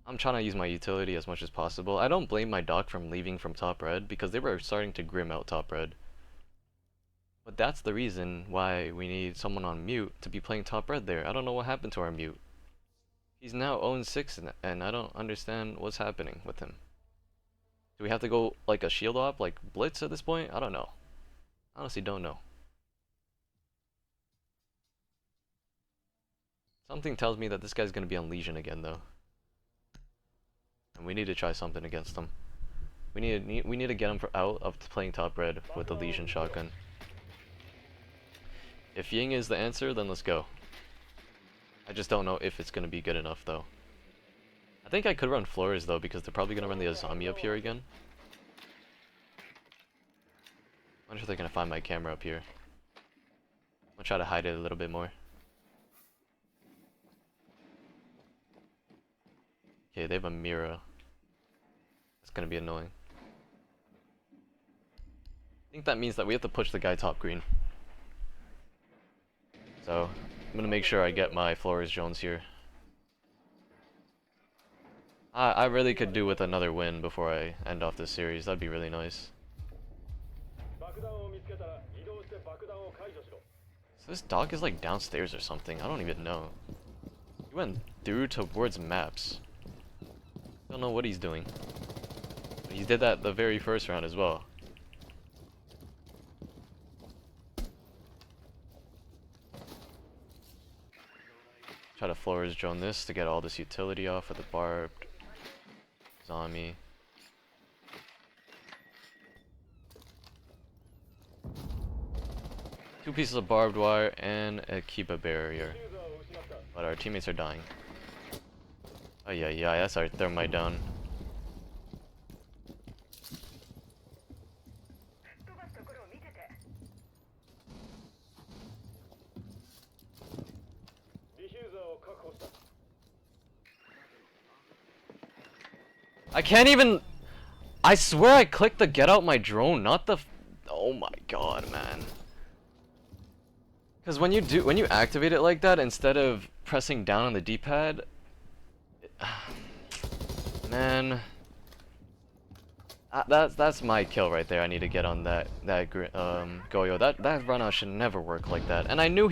I'm trying to use my utility as much as possible. I don't blame my doc from leaving from top red, because they were starting to grim out top red. But that's the reason why we need someone on mute to be playing top red there. I don't know what happened to our mute. He's now 0-6 and I don't understand what's happening with him. Do we have to go like a shield op, like blitz at this point? I don't know. I honestly don't know. Something tells me that this guy's gonna be on Legion again though. And we need to try something against him. We need to get him out of playing top red with the Legion shotgun. If Ying is the answer, then let's go. I just don't know if it's going to be good enough, though. I think I could run floors, though, because they're probably going to run the Azami up here again. I wonder if they're going to find my camera up here. I'm going to try to hide it a little bit more. Okay, they have a Mira. That's going to be annoying. I think that means that we have to push the guy top green. So, I'm gonna make sure I get my Flores Jones here. I really could do with another win before I end off this series. That'd be really nice. So this dog is like downstairs or something. I don't even know. He went through towards maps. Don't know what he's doing. He did that the very first round as well. Try to floors drone this to get all this utility off with the barbed. He's on me. Two pieces of barbed wire and a Kiba barrier. But our teammates are dying. Oh yeah, that's our thermite down. I can't even. I swear I clicked the get out my drone, not the. Oh my god, man. Because when you activate it like that, instead of pressing down on the D-pad, man, that's my kill right there. I need to get on that Goyo. That run out should never work like that. And I knew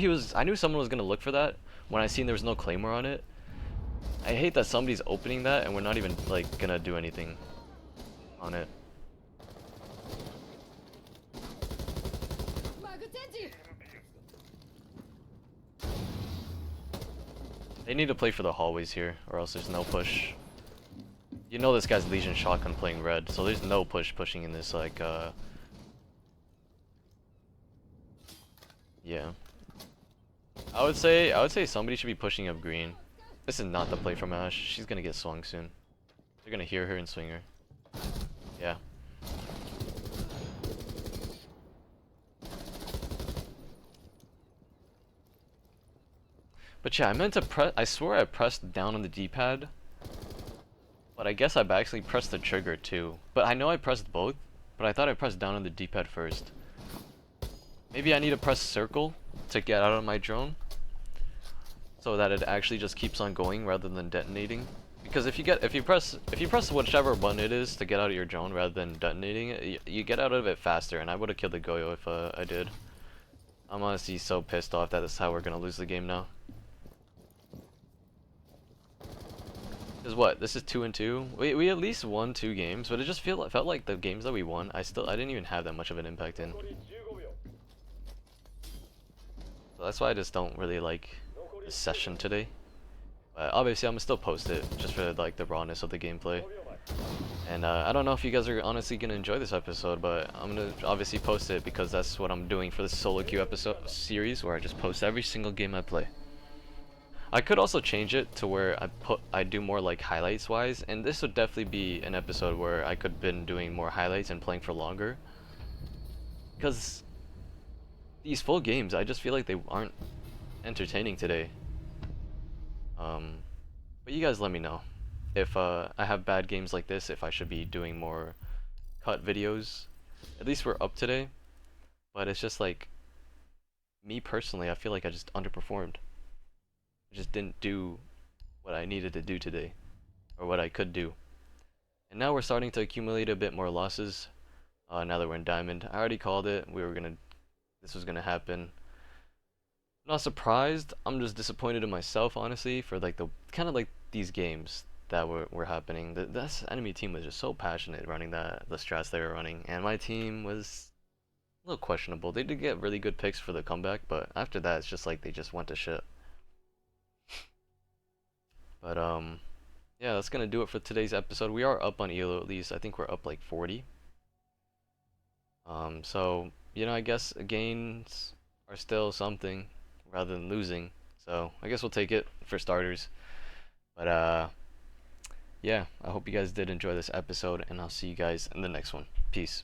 someone was gonna look for that when I seen there was no claymore on it. I hate that somebody's opening that and we're not even like gonna do anything on it. They need to play for the hallways here, or else there's no push. You know this guy's Legion shotgun playing red, so there's no pushing in this like yeah. I would say somebody should be pushing up green. This is not the play from Ash. She's gonna get swung soon. They're gonna hear her and swing her. Yeah. But yeah, I meant to press. I swore I pressed down on the D-pad. But I guess I've actually pressed the trigger too. But I know I pressed both. But I thought I pressed down on the D-pad first. Maybe I need to press circle to get out of my drone, so that it actually just keeps on going rather than detonating. Because if you press whichever button it is to get out of your drone rather than detonating it, you get out of it faster. And I would have killed the Goyo if I did. I'm honestly so pissed off that this is how we're gonna lose the game now. Cause what? This is 2-2. We at least won 2 games, but it just felt like the games that we won, I didn't even have that much of an impact in. So that's why I just don't really like this session today. But obviously I'm gonna still post it just for like the rawness of the gameplay. And I don't know if you guys are honestly gonna enjoy this episode, but I'm gonna obviously post it because that's what I'm doing for this solo queue episode series, where I just post every single game I play. I could also change it to where I do more like highlights wise, and this would definitely be an episode where I could been doing more highlights and playing for longer. Because these full games, I just feel like they aren't entertaining today. But you guys let me know if I have bad games like this, if I should be doing more cut videos. At least we're up today, but it's just like, me personally, I feel like I just underperformed. I just didn't do what I needed to do today, or what I could do. And now we're starting to accumulate a bit more losses. Now that we're in Diamond, I already called it. This was gonna happen. I'm not surprised. I'm just disappointed in myself, honestly, for like the kind of like these games that were happening. This enemy team was just so passionate running the strats they were running, and my team was a little questionable. They did get really good picks for the comeback, but after that, it's just like they just went to shit. But yeah, that's gonna do it for today's episode. We are up on ELO at least. I think we're up like 40. So you know, I guess gains are still something rather than losing. So I guess we'll take it for starters. But yeah, I hope you guys did enjoy this episode, and I'll see you guys in the next one. Peace.